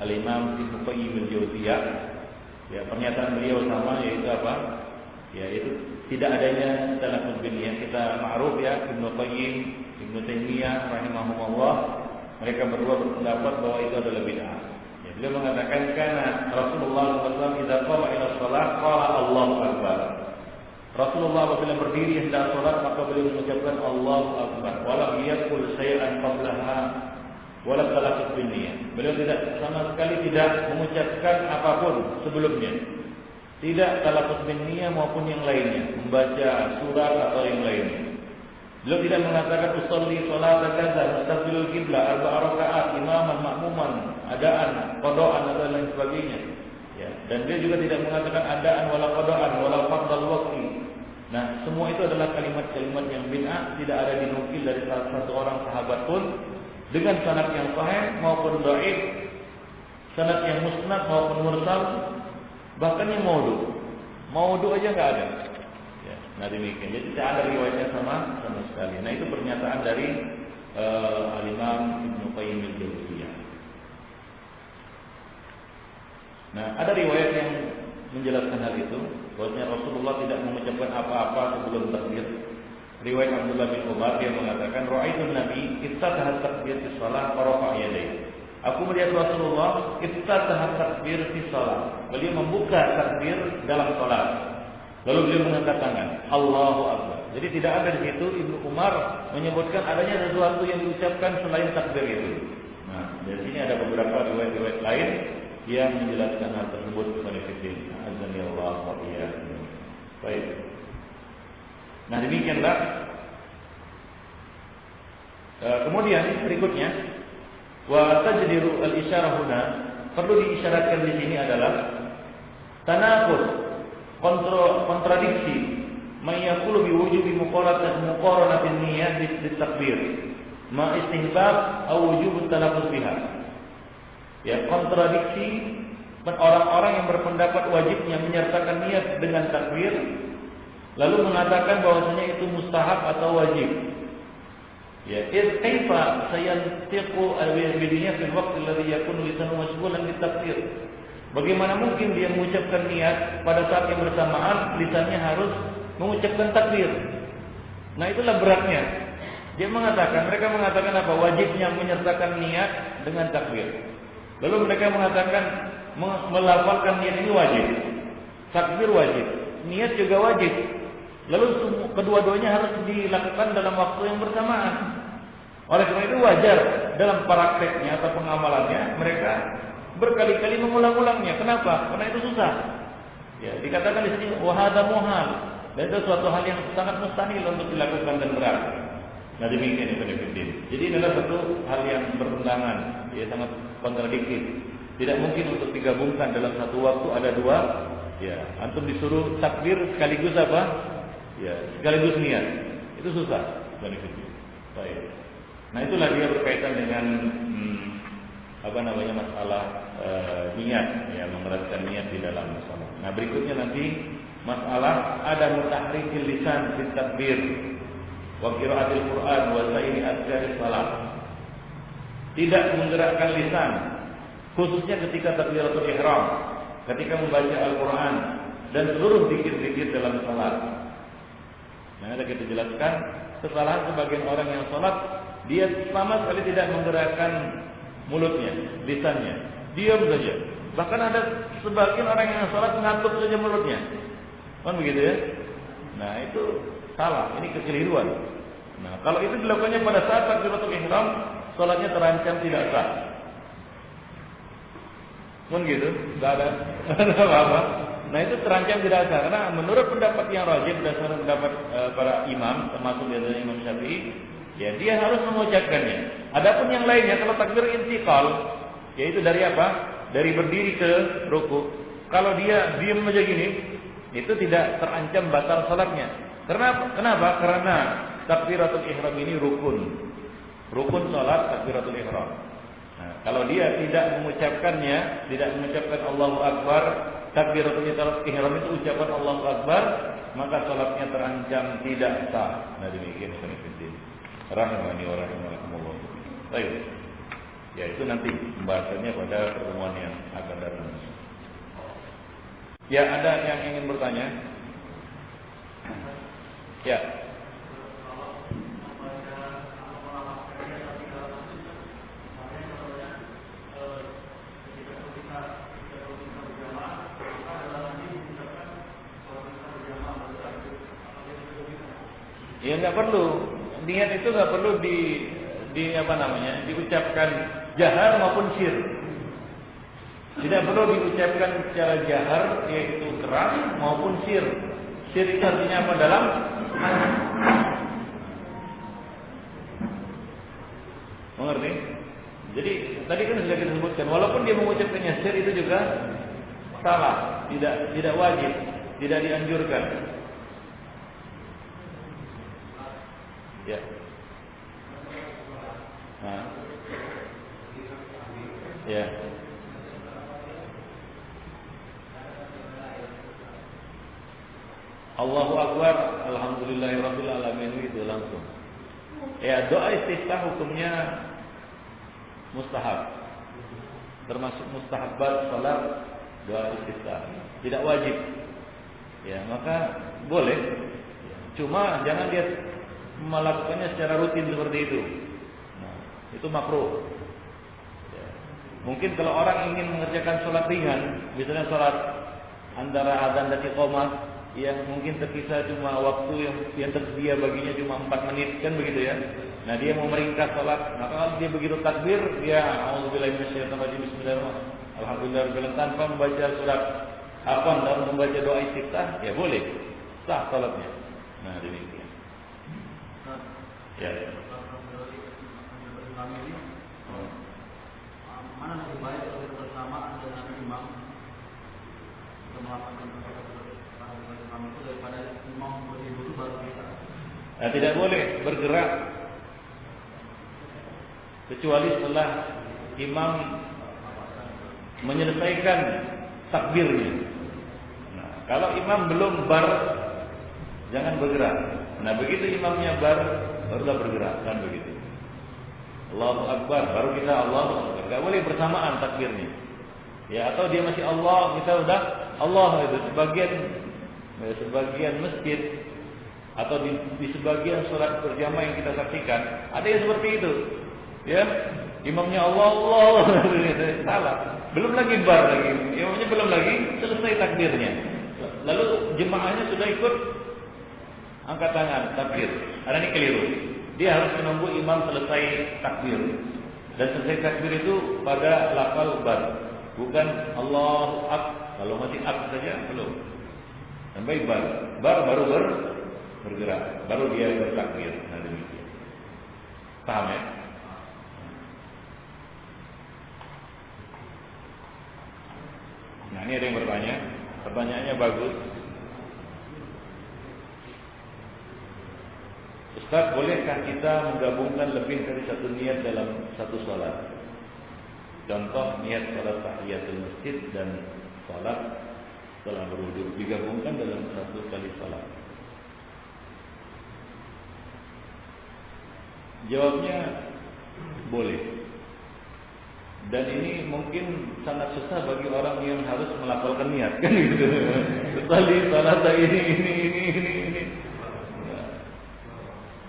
Al-Imam Ibnu Qayyim al-Jauziyah. Ya, pernyataan beliau sama yaitu apa? Yaitu tidak adanya talaffuz bin niyyah. Kita ma'ruf ya, Ibnu Qayyim, Ibnu Taimiyah rahimahumullah, mereka berdua berpendapat bahwa itu adalah bid'ah. Ya, beliau mengatakan karena Rasulullah SAW idza qama ila shalah qala Allahu akbar. Rasulullah SAW berdiri hendak salat maka beliau mengucapkan Allahu akbar. Walam yaqul syai'an qablaha wala talaffuz bin niyyah. Beliau tidak sama sekali tidak mengucapkan apapun sebelumnya. Tidak talaffuz bin niyyah maupun yang lainnya, membaca surat atau yang lainnya. Beliau tidak mengatakan usolli salata kaza, mustaqbilul qiblah, arba'a rakaat, imaman, makmuman, adaan, qadaan atau lain sebagainya. Ya, dan dia juga tidak mengatakan adaan wala qadaan wala fardal waqti. Nah, semua itu adalah kalimat-kalimat yang bid'ah, tidak ada dinukil dari salah satu orang sahabat pun dengan sanad yang sahih maupun dhaif, sanad yang musnad maupun mursal. Bahkan yang maudhu aja nggak ada. Ya, nah demikian. Jadi tidak ada riwayatnya sama sekali. Nah itu pernyataan dari Al-Imam Ibnu Qayyim al-Jauziyah. Nah ada riwayat yang menjelaskan hal itu, bahwasanya Rasulullah tidak mengucapkan apa-apa sebelum takbir. Riwayat Abdullah bin Umar yang mengatakan, "Ra'aitun Nabi iftataha takbir fi shalah wa rafa'a yadayhi." Aku melihat Rasulullah iftataha takbir fi shalah. Beliau membuka takbir dalam salat. Lalu beliau mengangkat tangan, Allahu akbar. Jadi tidak ada di situ Ibnu Umar menyebutkan adanya sesuatu yang diucapkan selain takbir itu. Nah, di sini ada beberapa riwayat-riwayat lain yang menjelaskan hal tersebut. Azza Allah wa iyyakum. Baik. Nah, demikianlah. Kemudian berikutnya wa tajdiru al-isyarah huna, perlu diisyaratkan di sini adalah tanaqud, kontradiksi, may yaqulu bi wujubi muqaranatin niyyah bi takbir ma istihbab aw wujub talaffuz biha. Ya, kontradiksi orang-orang yang berpendapat wajibnya menyertakan niat dengan takbir lalu mengatakan bahwasanya itu mustahab atau wajib. Ya, kaifa sayantiqu al-bidiyah fil waqt alladhi yakunu lisanu mashghulan bitakbir. Bagaimana mungkin dia mengucapkan niat pada saat yang bersamaan lisannya harus mengucapkan takbir. Nah, itulah beratnya. Mereka mengatakan apa? Wajibnya menyertakan niat dengan takbir. Lalu mereka mengatakan melafalkan niat ini wajib. Takbir wajib, niat juga wajib. Lalu kedua-duanya harus dilakukan dalam waktu yang bersamaan. Oleh karena itu wajar dalam prakteknya atau pengamalannya mereka berkali-kali mengulang-ulangnya. Kenapa? Karena itu susah. Ya, dikatakan di sini wahada muhal. Dan itu suatu hal yang sangat mustahil untuk dilakukan dan berat. Nah demikian Ibn Fiddin. Jadi ini adalah satu hal yang bertentangan, ya sangat kontradiktif. Tidak mungkin untuk digabungkan dalam satu waktu ada dua. Ya, antum disuruh takbir sekaligus apa? Ya, sekaligus niat. Itu susah, Ibn Fiddin. Baik. Nah itulah dia berkaitan dengan masalah niat, ya mengeratkan niat di dalam salat. Nah berikutnya nanti masalah ada mutahrikil lisan fi takbir wa qiraatil Quran wa sa'iri adkaris salat. Tidak menggerakkan lisan khususnya ketika takbiratul ihram, ketika membaca Al-Qur'an dan seluruh zikir-zikir dalam salat. Nah, ada kita jelaskan kesalahan sebagian orang yang salat, dia sama sekali tidak menggerakkan mulutnya, lisannya, diam saja. Bahkan ada sebagian orang yang salat ngatup saja mulutnya. Kan begitu ya? Nah, itu salah, ini kekeliruan. Nah, kalau itu dilakukannya pada saat takbiratul ihram, salatnya terancam tidak sah. Kan gitu? Enggak ada apa-apa. Nah, itu terancam tidak sah karena menurut pendapat yang rajih berdasarkan pendapat para imam, termasuk dari Imam Syafi'i, ya dia harus mengucapkannya. Adapun yang lainnya kalau takbir intiqal, yaitu dari apa? Dari berdiri ke ruku. Kalau dia diam aja gini, itu tidak terancam batal salatnya. Kenapa? Karena takbiratul ihram ini rukun. Rukun salat takbiratul ihram. Nah, kalau dia tidak mengucapkannya, tidak mengucapkan Allahu Akbar, takbiratul ihram itu ucapan Allahu Akbar, maka salatnya terancam tidak sah. Nah, demikian Fiddin. Rahimani wa rahimakumullah. Baik. Ya, itu nanti pembahasannya pada pertemuan yang akan datang. Ya, ada yang ingin bertanya? Ya. Ya nggak perlu. Niat itu nggak perlu diucapkan jahar maupun sir. Tidak perlu diucapkan secara jahar, yaitu keras maupun sir. Sir itu artinya apa dalam? Mengerti? Jadi tadi kan sudah kita sebutkan, walaupun dia mengucapkannya sir itu juga salah, tidak wajib, tidak dianjurkan. Ya. Nah. Ya. Allahu Akbar, alhamdulillahirabbil alamin itu langsung. Ya, doa istiftah hukumnya mustahab. Termasuk mustahabbat salat doa istiftah. Tidak wajib. Ya, maka boleh. Cuma jangan dia melakukannya secara rutin seperti itu. Nah, itu makruh. Ya. Mungkin kalau orang ingin mengerjakan sholat ringan, misalnya sholat antara azan dan iqamah, yang mungkin terkisah cuma waktu yang tersedia baginya cuma 4 menit, kan begitu ya. Nah, dia mau meringkas sholat, maka kalau dia begitu takbir, dia auzubillahi minasyaitonir rajim, bismillahirrahmanirrahim, alhamdulillah, tanpa membaca surat hafal dan membaca doa istiftah, ya boleh sah sholatnya. Nah, demikian. Ya. Mana lebih baik kalau bersamaan dengan imam untuk melakukan imam itu daripada imam berdiri dulu baru kita? Nah, tidak boleh bergerak kecuali setelah imam menyelesaikan takbirnya. Nah, kalau imam belum bar, jangan bergerak. Nah, begitu imamnya bar, barulah bergerak, kan begitu. Allahu Akbar, baru kita Allahu Akbar. Gak boleh bersamaan takbirnya. Ya, atau dia masih Allah, kita udah Allah itu. Sebagian masjid atau di sebagian sholat berjamaah yang kita saksikan, ada yang seperti itu. Ya, imamnya Allah, salah. Belum lagi bar lagi, imamnya belum lagi selesai takbirnya. Lalu jemaahnya sudah ikut angkat tangan, takbir. Ada ini keliru. Dia harus menunggu imam selesai takbir. Dan selesai takbir itu pada lafal bar, bukan Allahu Akbar. Kalau masih ab saja belum. Sampai bar baru bergerak, baru dia bertakbir. Nah demikian. Paham ya? Nah ini ada yang bertanya. Pertanyaannya bagus. Ustaz, bolehkah kita menggabungkan lebih dari satu niat dalam satu salat? Contoh niat salat tahiyatul masjid dan salat setelah berwudu digabungkan dalam satu kali salat. Jawabnya boleh. Dan ini mungkin sangat susah bagi orang yang harus melafalkan niat, kan gitu. Sekali salat ini.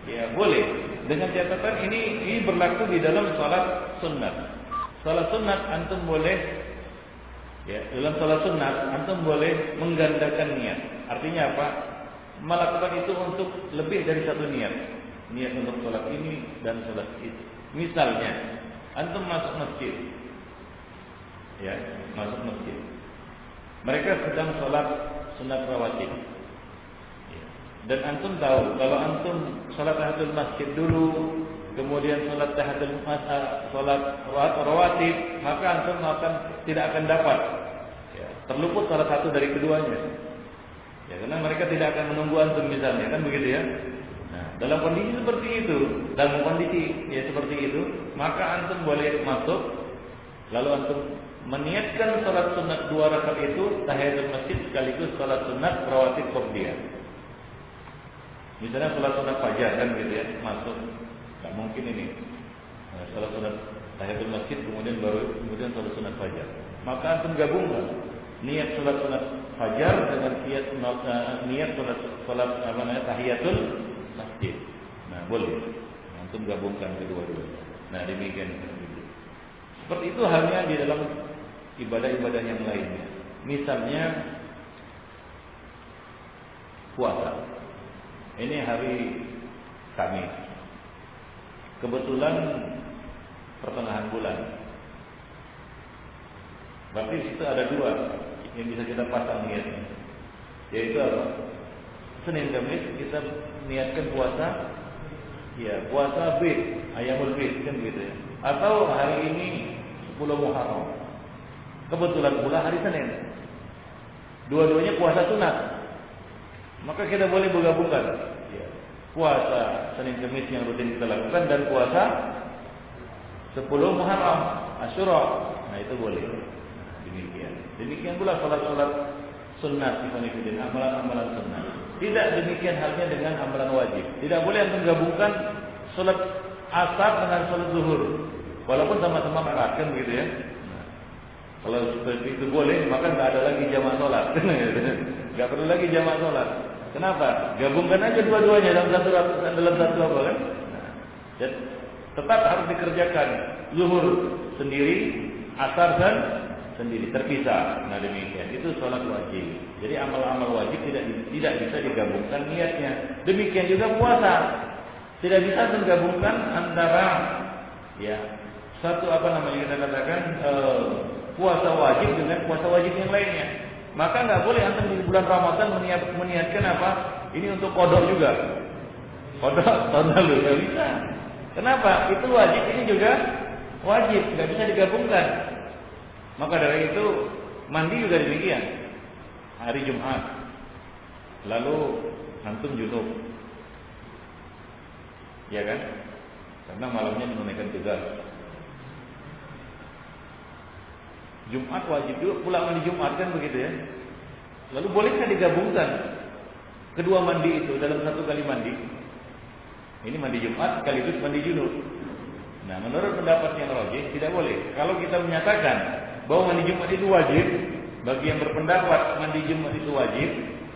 Ya boleh. Dengan catatan ini berlaku di dalam salat sunat. Salat sunat antum boleh, ya dalam salat sunat antum boleh menggandakan niat. Artinya apa? Melakukan itu untuk lebih dari satu niat. Niat untuk salat ini dan salat itu. Misalnya antum masuk masjid, ya masuk masjid. Mereka sedang salat sunat rawatib. Dan antum tahu kalau antum salat tahiyatul masjid dulu, kemudian salat tahiyatul salat rawatib, maka antum tidak akan dapat, ya, terluput salah satu dari keduanya. Ya, karena mereka tidak akan menunggu antum misalnya, kan begitu ya. Nah, dalam kondisi seperti itu, dalam kondisi ya seperti itu, maka antum boleh masuk, lalu antum meniatkan salat sunat 2 rakaat itu tahiyatul masjid sekaligus salat sunat rawatib qobliyah. Misalnya salat sunat fajar kan gitu ya, masuk. Tak mungkin ini. Salat sunat tahiyatul masjid kemudian salat sunat fajar. Maka antum gabungkan niat salat sunat fajar dengan niat salat tahiyatul masjid. Nah, boleh. Antum gabungkan kedua-duanya. Nah, demikian. Seperti itu halnya di dalam ibadah-ibadah yang lainnya. Misalnya puasa. Ini hari Kamis. Kebetulan pertengahan bulan. Berarti situ ada 2 yang bisa kita pasang niatnya. Yaitu apa? Senin Kamis kita niatkan puasa, ya puasa Bid, Ayamul Bid kan gitu ya. Atau hari ini 10 Muharram. Kebetulan pula hari Senin. Dua-duanya puasa sunat. Maka kita boleh menggabungkan, ya, puasa Senin Kamis yang rutin kita lakukan dan puasa 10 Muharram, Asyura. Nah itu boleh. Demikian pula salat-salat sunnah, amalan-amalan sunnah. Tidak demikian halnya dengan amalan wajib. Tidak boleh antum gabungkan salat asar dengan salat zuhur, walaupun sama-sama rakaat kan begitu ya. Nah, kalau seperti itu boleh, maka nggak ada lagi jamaah salat. Nggak perlu lagi jamaah salat. Kenapa? Gabungkan aja dua-duanya dalam satu apa kan? Nah, dan tetap harus dikerjakan zuhur sendiri, asar dan sendiri terpisah. Nah demikian itu sholat wajib. Jadi amal-amal wajib tidak bisa digabungkan niatnya. Demikian juga puasa tidak bisa menggabungkan antara ya satu kita katakan puasa wajib dengan puasa wajib yang lainnya. Maka nggak boleh antum di bulan Ramadan meniatkan apa? Ini untuk qada juga. Qada tahun lalu nggak bisa. Kenapa? Itu wajib, ini juga wajib, nggak bisa digabungkan. Maka dari itu mandi juga demikian. Hari Jumat, lalu antum junub, ya kan? Karena malamnya menunaikan tugas. Jumat wajib juga pulang mandi Jumat kan begitu ya. Lalu bolehkah digabungkan kedua mandi itu dalam satu kali mandi? Ini mandi Jumat sekaligus mandi junub. Nah, menurut pendapat yang rajih tidak boleh. Kalau kita menyatakan bahwa mandi Jumat itu wajib, bagi yang berpendapat mandi Jumat itu wajib,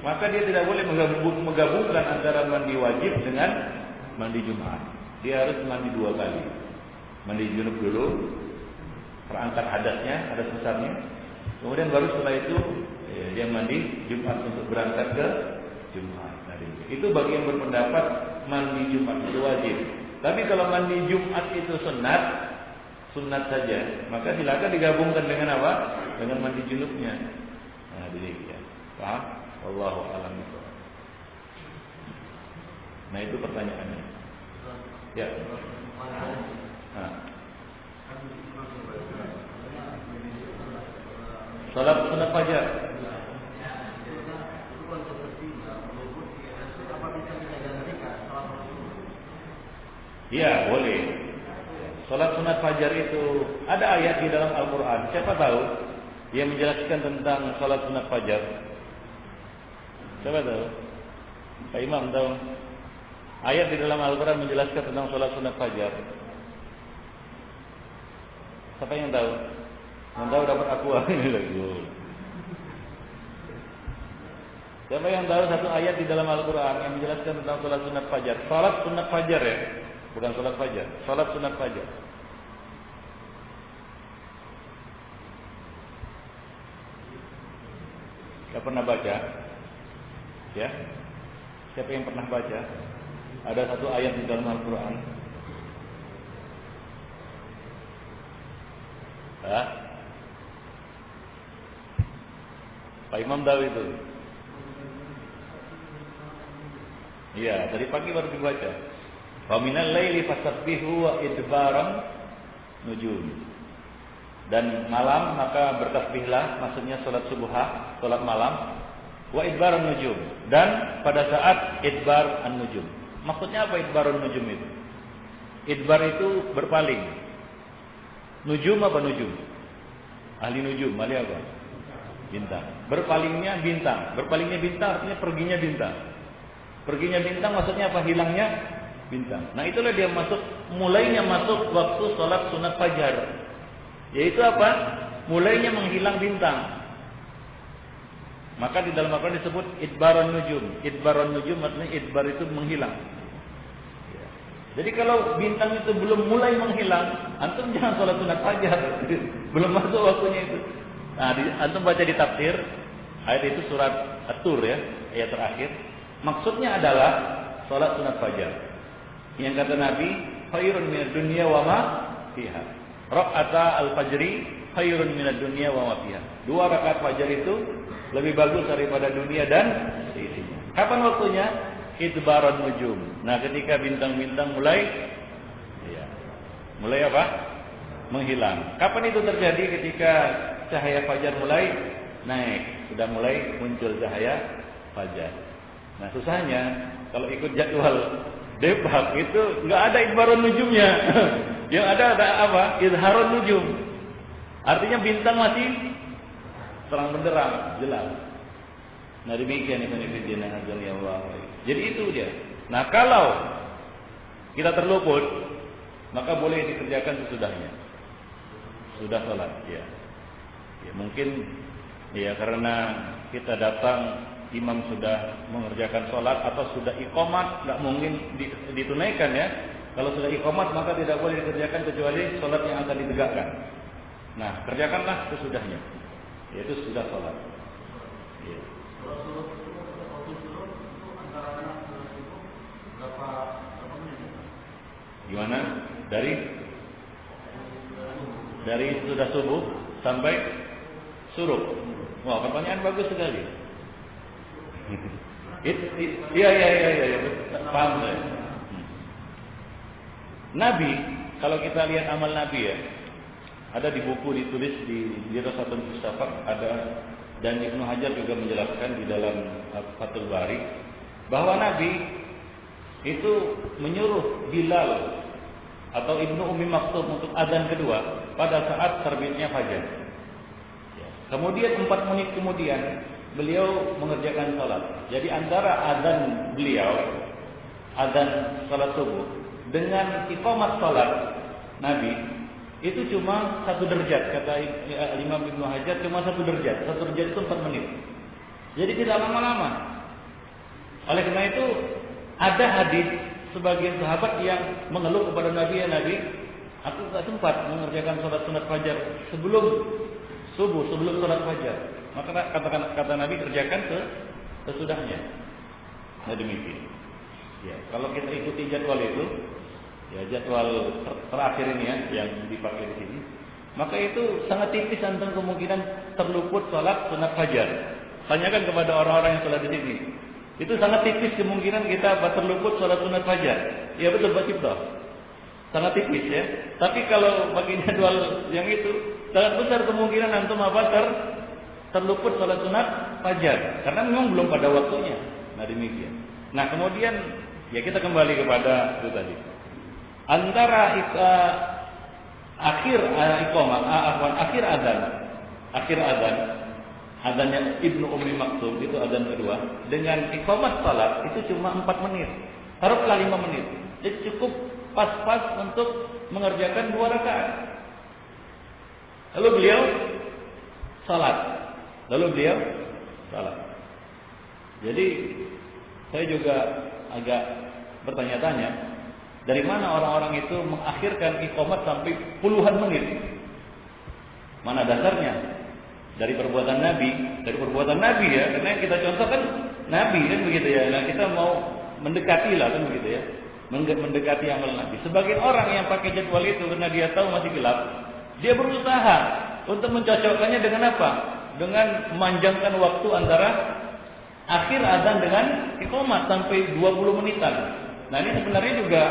maka dia tidak boleh menggabungkan antara mandi wajib dengan mandi Jumat. Dia harus mandi 2 kali. Mandi junub dulu, perangkat hadatnya, hadas besarnya. Kemudian baru setelah itu dia mandi Jumat untuk berangkat ke Jumat. Itu bagi yang berpendapat mandi Jumat itu wajib. Tapi kalau mandi Jumat itu sunat saja, maka silakan digabungkan dengan apa? Dengan mandi junubnya. Nah, demikian. Paham? Wallahu a'lam bishawab. Nah, itu pertanyaannya. Ya. Nah. Salat sunat fajar. Ya, boleh. Salat sunat fajar itu ada ayat di dalam Al-Quran. Siapa tahu yang menjelaskan tentang salat sunat fajar? Siapa tahu? Pak Imam tahu? Ayat di dalam Al-Quran menjelaskan tentang salat sunat fajar. Siapa yang tahu? Yang tahu dapat aqua. Siapa yang tahu satu ayat di dalam Al-Quran yang menjelaskan tentang salat sunat fajar? Salat sunat fajar ya. Bukan salat fajar, salat sunat fajar. Siapa pernah baca? Ya? Siapa yang pernah baca? Ada satu ayat di dalam Al-Quran. Hah? Pak Imam tahu itu? Iya, tadi pagi baru dibaca. Wa minal laili fasabbihu wa idbaran nujum. Dan malam maka bertasbihlah, maksudnya salat subuhah, salat malam, wa idbaran nujum, dan pada saat idbar an-nujum. Maksudnya apa idbarun nujum itu? Idbar itu berpaling. Nujum apa nujum? Ahli nujum, ahli apa? Bintang. Berpalingnya bintang. Berpalingnya bintang artinya perginya bintang. Perginya bintang maksudnya apa? Hilangnya bintang. Nah, itulah dia mulainya masuk waktu sholat sunat fajar. Yaitu apa? Mulainya menghilang bintang. Maka di dalam Al-Quran disebut idbaran nujum. Idbaran nujum artinya idbar itu menghilang. Jadi kalau bintang itu belum mulai menghilang, antum jangan sholat sunat fajar. Belum masuk waktunya itu. Nah, antum baca di tafsir, ayat itu surat At-Tur ya, ayat terakhir. Maksudnya adalah sholat sunat fajar. Yang kata Nabi, khairun minad dunya wa ma fiha. Rak'ata al-fajri khairun minad dunya wa ma fiha. 2 rakaat fajar itu lebih bagus daripada dunia dan isinya. Kapan waktunya? Idbaran nujum. Nah, ketika bintang-bintang mulai apa? Menghilang. Kapan itu terjadi? Ketika cahaya fajar mulai naik, sudah mulai muncul cahaya fajar. Nah, susahnya kalau ikut jadwal debat itu nggak ada idbaran nujumnya. Yang ada apa? Izharun nujum. Artinya bintang masih terang benderang, jelas. Nah, demikian Ibnu Fiddin azan ya Allah. Jadi itu dia. Nah, kalau kita terluput, maka boleh dikerjakan sesudahnya. Sudah sholat, ya. Ya, mungkin ya karena kita datang imam sudah mengerjakan sholat atau sudah iqamat, nggak mungkin ditunaikan ya. Kalau sudah iqamat maka tidak boleh dikerjakan kecuali sholat yang akan ditegakkan. Nah, kerjakanlah sesudahnya, yaitu sudah sholat. Ya. Gimana? Dari sudah subuh sampai suruk. Wah, pertanyaan bagus sekali. Iya. Paham saya. Nabi, kalau kita lihat amal Nabi ya, ada di buku ditulis di Rasatul Mustafak ada, dan Ibnu Hajar juga menjelaskan di dalam Fathul Bari bahwa Nabi itu menyuruh Bilal atau Ibnu Ummi Maktum untuk azan kedua pada saat terbitnya fajar. Kemudian 4 menit kemudian beliau mengerjakan salat. Jadi antara azan beliau, azan salat subuh dengan iqamat salat Nabi itu cuma 1 derajat, kata Imam Ibnu Hajar, cuma 1 derajat. 1 derajat itu 4 menit. Jadi tidak lama-lama. Oleh karena itu ada hadis sebagian sahabat yang mengeluh kepada Nabi, ya Nabi, aku tak sempat mengerjakan salat sunat fajar sebelum subuh, sebelum salat fajar. Maka kata Nabi, kerjakan sesudahnya. Nah demikian. Ya, kalau kita ikuti jadwal itu, ya jadwal terakhir ini ya yang dipakai di sini, maka itu sangat tipis tentang kemungkinan terluput salat sunat fajar. Tanyakan kepada orang-orang yang salat di sini. Itu sangat tipis kemungkinan kita terluput salat sunat fajar. Ya betul Pak Cipto. Sangat tipis ya. Tapi kalau bagi jadwal yang itu sangat besar kemungkinan antum terluput salat sunat fajar karena memang belum pada waktunya. Nah demikian. Nah kemudian ya kita kembali kepada itu tadi. Antara akhir adzan adzannya Ibnu Ummi Maktum itu adzan kedua dengan iqamat salat itu cuma 4 menit. Taruhlah 5 menit. Jadi cukup pas-pas untuk mengerjakan 2 rakaat. Lalu beliau salat. Jadi saya juga agak bertanya-tanya, dari mana orang-orang itu mengakhirkan iqamat sampai puluhan menit? Mana dasarnya? Dari perbuatan Nabi ya, karena yang kita contohkan Nabi kan begitu ya. Nah kita mau mendekati lah kan begitu ya, mendekati amal Nabi. Sebagian orang yang pakai jadwal itu karena dia tahu masih gelap, dia berusaha untuk mencocokkannya dengan apa? Dengan memanjangkan waktu antara akhir azan dengan iqamat sampai 20 menitan. Nah ini sebenarnya juga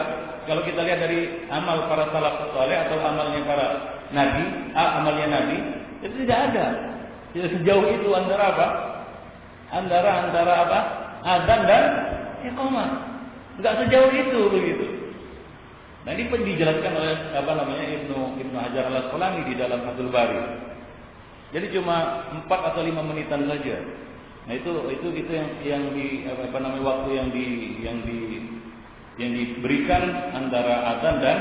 kalau kita lihat dari amal para salaf saleh atau amalnya para nabi, amalnya nabi itu tidak ada. Tidak sejauh itu antara apa? Antara apa? Azan dan iqamat. Enggak sejauh itu begitu. Nah ini pun dijelaskan oleh Ibnu Hajar Al-Asqalani di dalam Fathul Bari. Jadi cuma 4 atau 5 menitan saja. Nah itu yang waktu yang diberikan antara azan dan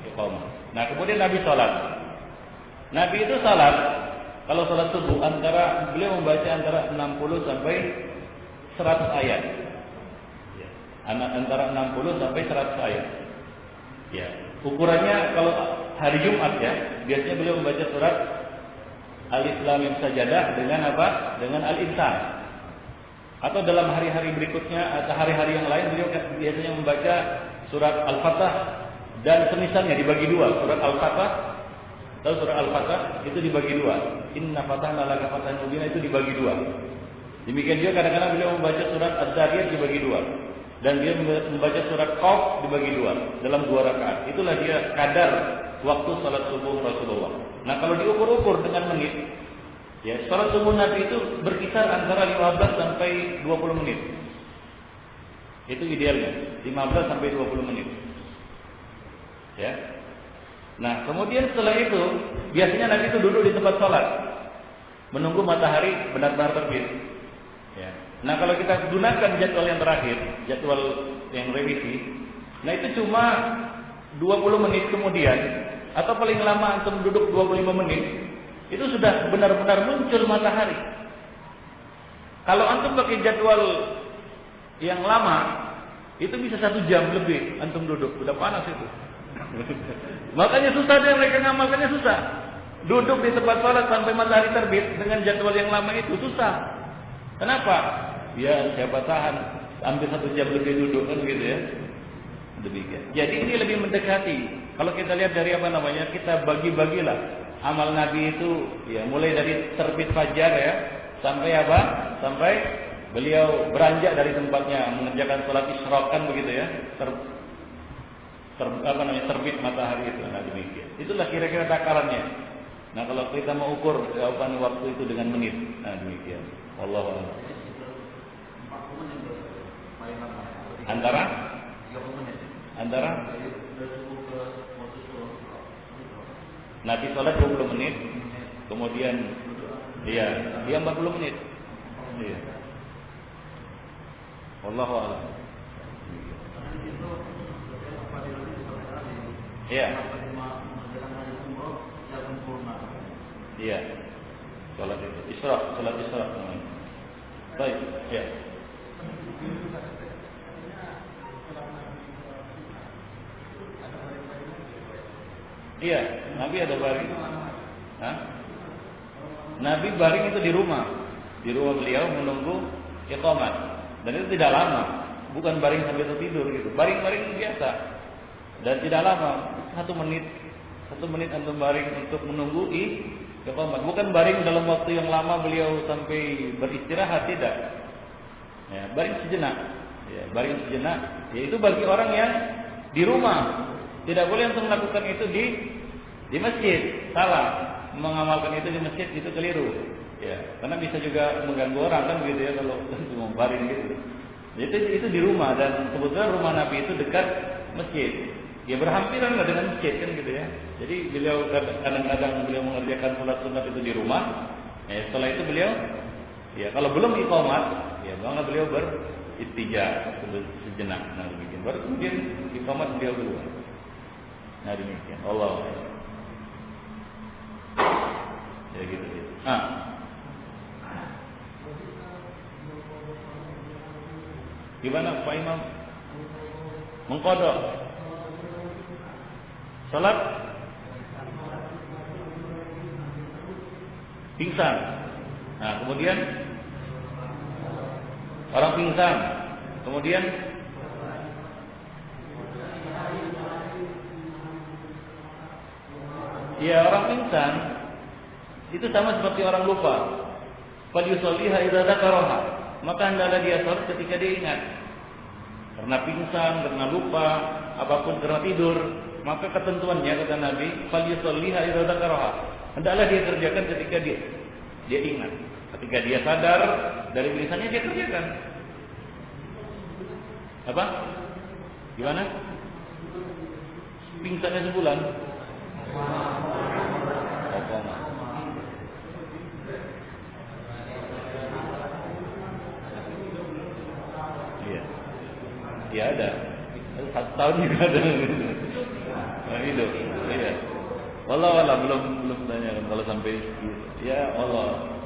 iqamah. Nah kemudian Nabi salat. Nabi itu salat kalau salat subuh beliau membaca antara 60 sampai 100 ayat. Ya. Antara 60 sampai 100 ayat. Ya. Ukurannya kalau hari Jumat ya, biasanya beliau membaca surat Alif Lam Mim Sajadah dengan apa? Dengan Al-Insan. Atau dalam hari-hari berikutnya atau hari-hari yang lain beliau biasanya membaca surat Al-Fatah dan semisalnya dibagi 2. Surat Al-Fatah atau surat Al-Fatah itu dibagi 2. Inna fatahna laka fathan mubina itu dibagi 2. Demikian juga kadang-kadang beliau membaca surat Az-Zariyat dibagi 2. Dan dia membaca surat Qaf dibagi 2 dalam 2 rakaat. Itulah dia kadar waktu salat subuh Rasulullah. Nah kalau diukur-ukur dengan menit, ya salat subuh Nabi itu berkisar antara 15 sampai 20 menit. Itu idealnya, 15 sampai 20 menit. Ya. Nah kemudian setelah itu biasanya Nabi itu duduk di tempat salat, menunggu matahari benar-benar terbit. Ya. Nah kalau kita gunakan jadwal yang terakhir, jadwal yang revisi, nah itu cuma 20 menit kemudian atau paling lama antum duduk 25 menit itu sudah benar-benar muncul matahari. Kalau antum pakai jadwal yang lama itu bisa 1 jam lebih antum duduk, udah panas itu. Makanya susah deh mereka ngamalkannya susah. Duduk di tempat salat sampai matahari terbit dengan jadwal yang lama itu susah. Kenapa? Ya siapa tahan hampir 1 jam lebih duduk kan gitu ya. Demikian. Jadi ini lebih mendekati. Kalau kita lihat dari kita bagi-bagilah amal Nabi itu ya mulai dari terbit fajar ya sampai apa? Sampai beliau beranjak dari tempatnya mengerjakan salat isyraq kan begitu ya. Terbit matahari itu. Nah demikian. Itulah kira-kira takarannya. Nah kalau kita mau ukur waktu itu dengan menit. Nah demikian. Wallahu a'lam. Antara Nabi sholat 20 menit, kemudian dia 40 menit. Iya. Wallahu a'lam. Iya. Iya. Sholat itu sholat Isra. Baik, ya. Iya, Nabi ada baring. Hah? Nabi baring itu di rumah beliau menunggu iqamat. Dan itu tidak lama, bukan baring sambil tertidur gitu. Baring-baring biasa dan tidak lama, 1 menit antum baring untuk menunggu iqamah. Bukan baring dalam waktu yang lama beliau sampai beristirahat, tidak. Ya, baring sejenak. Ya, baring sejenak. Ya, itu bagi orang yang di rumah. Tidak boleh untuk melakukan itu di masjid. Salah. Mengamalkan itu di masjid itu keliru. Ya, karena bisa juga mengganggu orang kan gitu ya kalau mau baring gitu. Itu di rumah, dan kebetulan rumah Nabi itu dekat masjid. Ya berhampiran lah dengan masjid kan gitu ya. Jadi beliau kadang-kadang beliau mengerjakan sholat sunat itu di rumah. Ya, setelah itu beliau, ya kalau belum iqamat, ya maka beliau beristijah sejenak. Nah demikian. Baru kemudian iqamat beliau keluar. Nah demikian. Allah. Ya gitu. Gimana Pak Imam? Mengkodok salat pingsan. Nah, kemudian orang pingsan. Kemudian ya orang pingsan itu sama seperti orang lupa. Falyusalliha idza dzakaraha. Maka hendaklah dia salat ketika dia ingat. Karena pingsan, karena lupa, apapun karena tidur, maka ketentuannya kata Nabi, falyusalliha idza dzakaraha. Hendaklah dia kerjakan ketika dia ingat. Ketika dia sadar dari lisannya dia kerjakan. Apa? Gimana? Pingsannya sebulan. Ya ada. 1 tahun juga ada. Nah, itu. Iya. Wallah belum tanya kalau sampai ya Allah.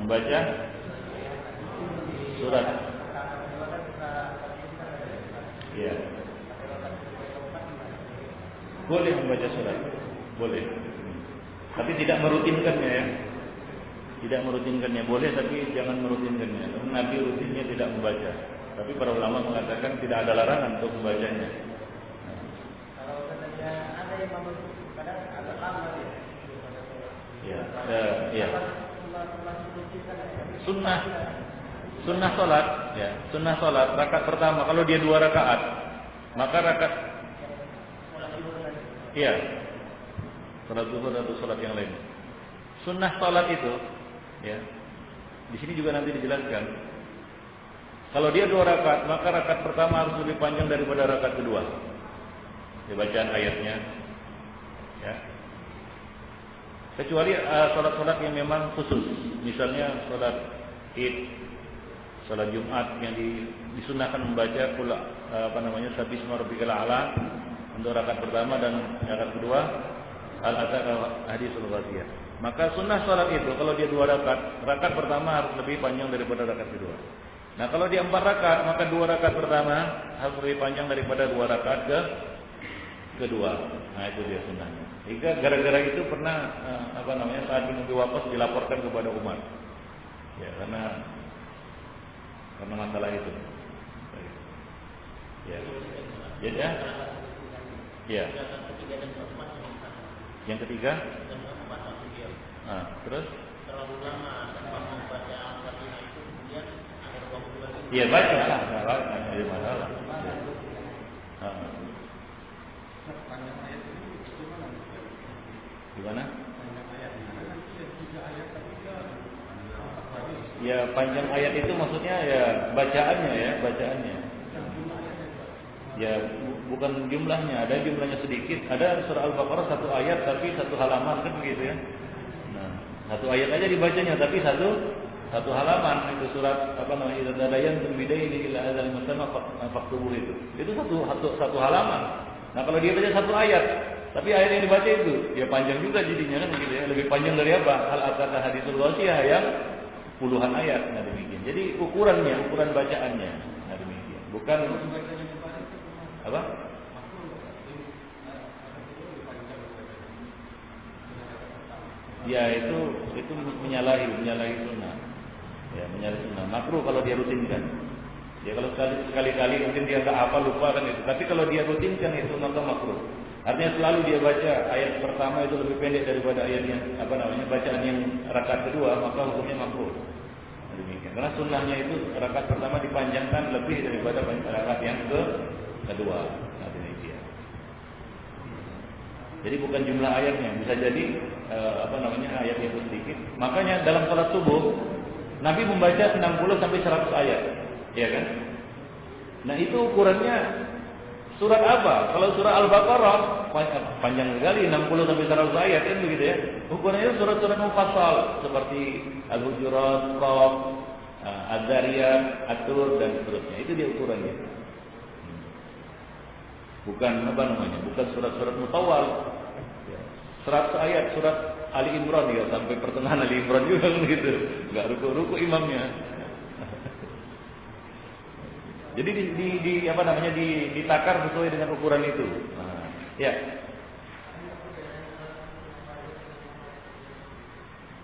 Membaca surat. Ya. Boleh membaca surat. Boleh. Tapi tidak merutinkannya ya. Tidak merutinkannya. Boleh tapi jangan merutinkannya. Karena Nabi rutinnya tidak membaca. Tapi para ulama mengatakan tidak ada larangan untuk membacanya. Kalau katanya ada yang kadang agak lama ya. Ya. Sunnah salat ya, sunnah salat rakaat pertama kalau dia 2 rakaat, maka rakaat iya. Salat zuhur atau salat yang lain. Sunnah salat itu ya. Di sini juga nanti dijelaskan. Kalau dia 2 rakaat, maka rakaat pertama harus lebih panjang daripada rakaat kedua. Ya, bacaan ayatnya. Ya. Kecuali salat-salat yang memang khusus, misalnya salat Id, salat Jumat yang disunahkan membaca Sabbi isma rabbikal a'la untuk rakaat pertama dan rakaat kedua al-ataka hadisul ghasiyah. Maka sunnah salat itu kalau dia 2 rakaat, rakaat pertama harus lebih panjang daripada rakaat kedua. Nah, kalau dia 4 rakaat, maka 2 rakaat pertama harus lebih panjang daripada 2 rakaat kedua. Nah, itu dia sunnahnya. Jika gara-gara itu pernah Sa'ad bin Abi Waqqas dilaporkan kepada Umar. Ya, karena masalah itu. Ya. Jadi ya. Yang ketiga? Terus? Terlalu lama tanpa membaca Al-Fatihah itu kemudian ada waktu lagi. Iya, baca lah, enggak ada masalah. Gimana? Ya panjang ayat itu maksudnya ya bacaannya. Ya bukan jumlahnya, ada jumlahnya sedikit. Ada surah Al-Baqarah 1 ayat tapi 1 halaman kan begitu ya. Nah, 1 ayat aja dibacanya tapi satu halaman itu surat idza tadayantum bidaini ila adzal musamma faktubuh itu. Itu satu halaman. Nah, kalau dia baca 1 ayat Tapi ayat yang dibaca itu, ya panjang juga jadinya kan gitu ya. Lebih panjang dari apa? Hal ataka haditsul ghasyiyah yang puluhan ayat. Nah demikian. Jadi ukuran bacaannya. Nah demikian. Bukan apa? Ya itu menyalahi sunnah. Ya menyalahi sunnah. Makruh kalau dia rutinkan. Ya kalau sekali-kali mungkin dia nggak hafal lupa kan itu. Tapi kalau dia rutinkan itu maka makruh. Artinya selalu dia baca ayat pertama itu lebih pendek daripada ayat yang bacaan yang rakaat kedua, maka hukumnya makruh. Demikian. Karena sunnahnya itu rakaat pertama dipanjangkan lebih daripada rakaat yang kedua. Nah, demikian. Jadi bukan jumlah ayatnya, bisa jadi ayat yang sedikit. Makanya dalam salat subuh Nabi membaca 60 sampai 100 ayat, ya kan? Nah, itu ukurannya surat apa? Kalau surah Al-Baqarah panjang sekali 60 sampai 100 ayat kan begitu ya. Ukurannya surat-surat mufassal seperti Al-Hujurat, Qaf, Az-Zariyat, At-Tur dan seterusnya. Itu dia ukurannya. Bukan bukan surat-surat mutawal. 100 ayat surat Ali Imran ya sampai pertengahan Ali Imran juga gitu. Enggak ruku-ruku imamnya. Jadi ditakar sesuai dengan ukuran itu. Nah, ya.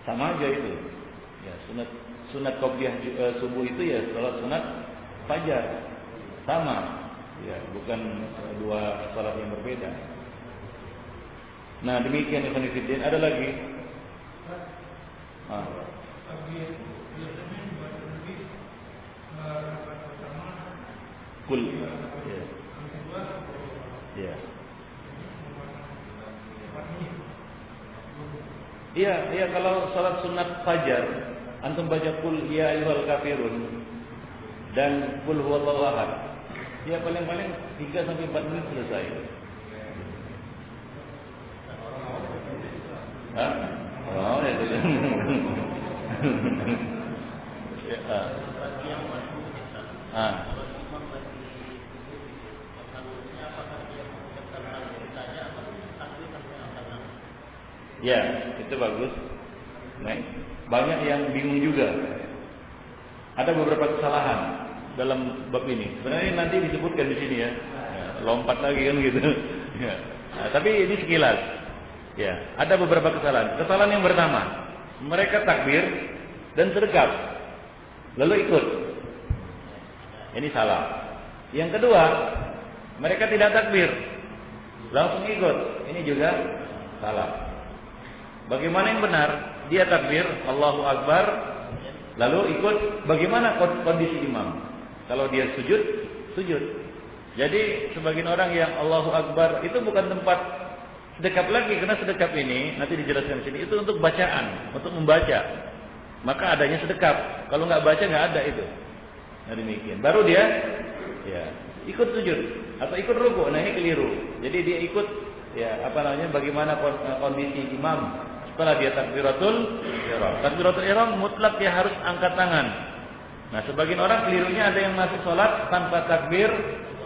Sama aja itu. Ya, sunat qobliyah subuh itu ya salat sunat fajar. Sama. Ya, bukan dua salat yang berbeda. Nah, demikian Ibnu Fiddin. Ada lagi? Kul. Ya. Iya, kalau salat sunat fajar, antum baca kul ya ayyuhal kafirun dan kul huwallahu ahad. Ya paling-paling 3 sampai 4 menit selesai. Hah? Oh, ya. Ya, itu bagus. Nah, banyak yang bingung juga. Ada beberapa kesalahan dalam bab ini. Sebenarnya nanti disebutkan di sini ya. Lompat lagi kan gitu. Ya. Nah, tapi ini sekilas. Ya, ada beberapa kesalahan. Kesalahan yang pertama, mereka takbir dan sedekap, lalu ikut. Ini salah. Yang kedua, mereka tidak takbir, langsung ikut. Ini juga salah. Bagaimana yang benar? Dia takbir, Allahu Akbar, lalu ikut. Bagaimana kondisi imam? Kalau dia sujud, sujud. Jadi sebagian orang yang Allahu Akbar itu bukan tempat sedekap lagi, karena sedekap ini nanti dijelaskan di sini itu untuk bacaan, untuk membaca. Maka adanya sedekap. Kalau nggak baca nggak ada itu. Nah demikian. Baru dia ikut sujud atau ikut ruku. Nah ini keliru. Jadi dia ikut bagaimana kondisi imam setelah dia takbiratul ihram. Takbiratul ihram mutlak dia harus angkat tangan. Nah sebagian orang kelirunya ada yang masuk sholat tanpa takbir,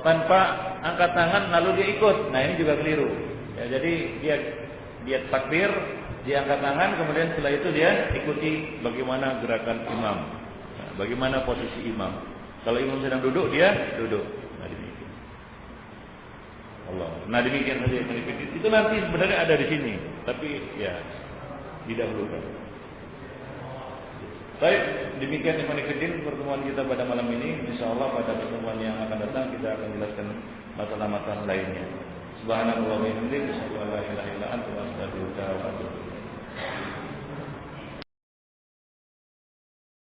tanpa angkat tangan lalu dia ikut. Nah ini juga keliru. Ya, jadi dia takbir, dia angkat tangan, kemudian setelah itu dia ikuti bagaimana gerakan imam, nah, bagaimana posisi imam. Kalau imam sedang duduk, dia duduk. Nah demikian. Allah. Nah demikian saja. Itu nanti sebenarnya ada di sini, tapi ya didahulukan. Baik, demikian Ibnu Fiddin pertemuan kita pada malam ini. Insyaallah pada pertemuan yang akan datang kita akan jelaskan masalah-masalah lainnya. Subhanallah wa bihamdihi, asyhadu an la ilaha illa anta, astaghfiruka wa atubu ilaik.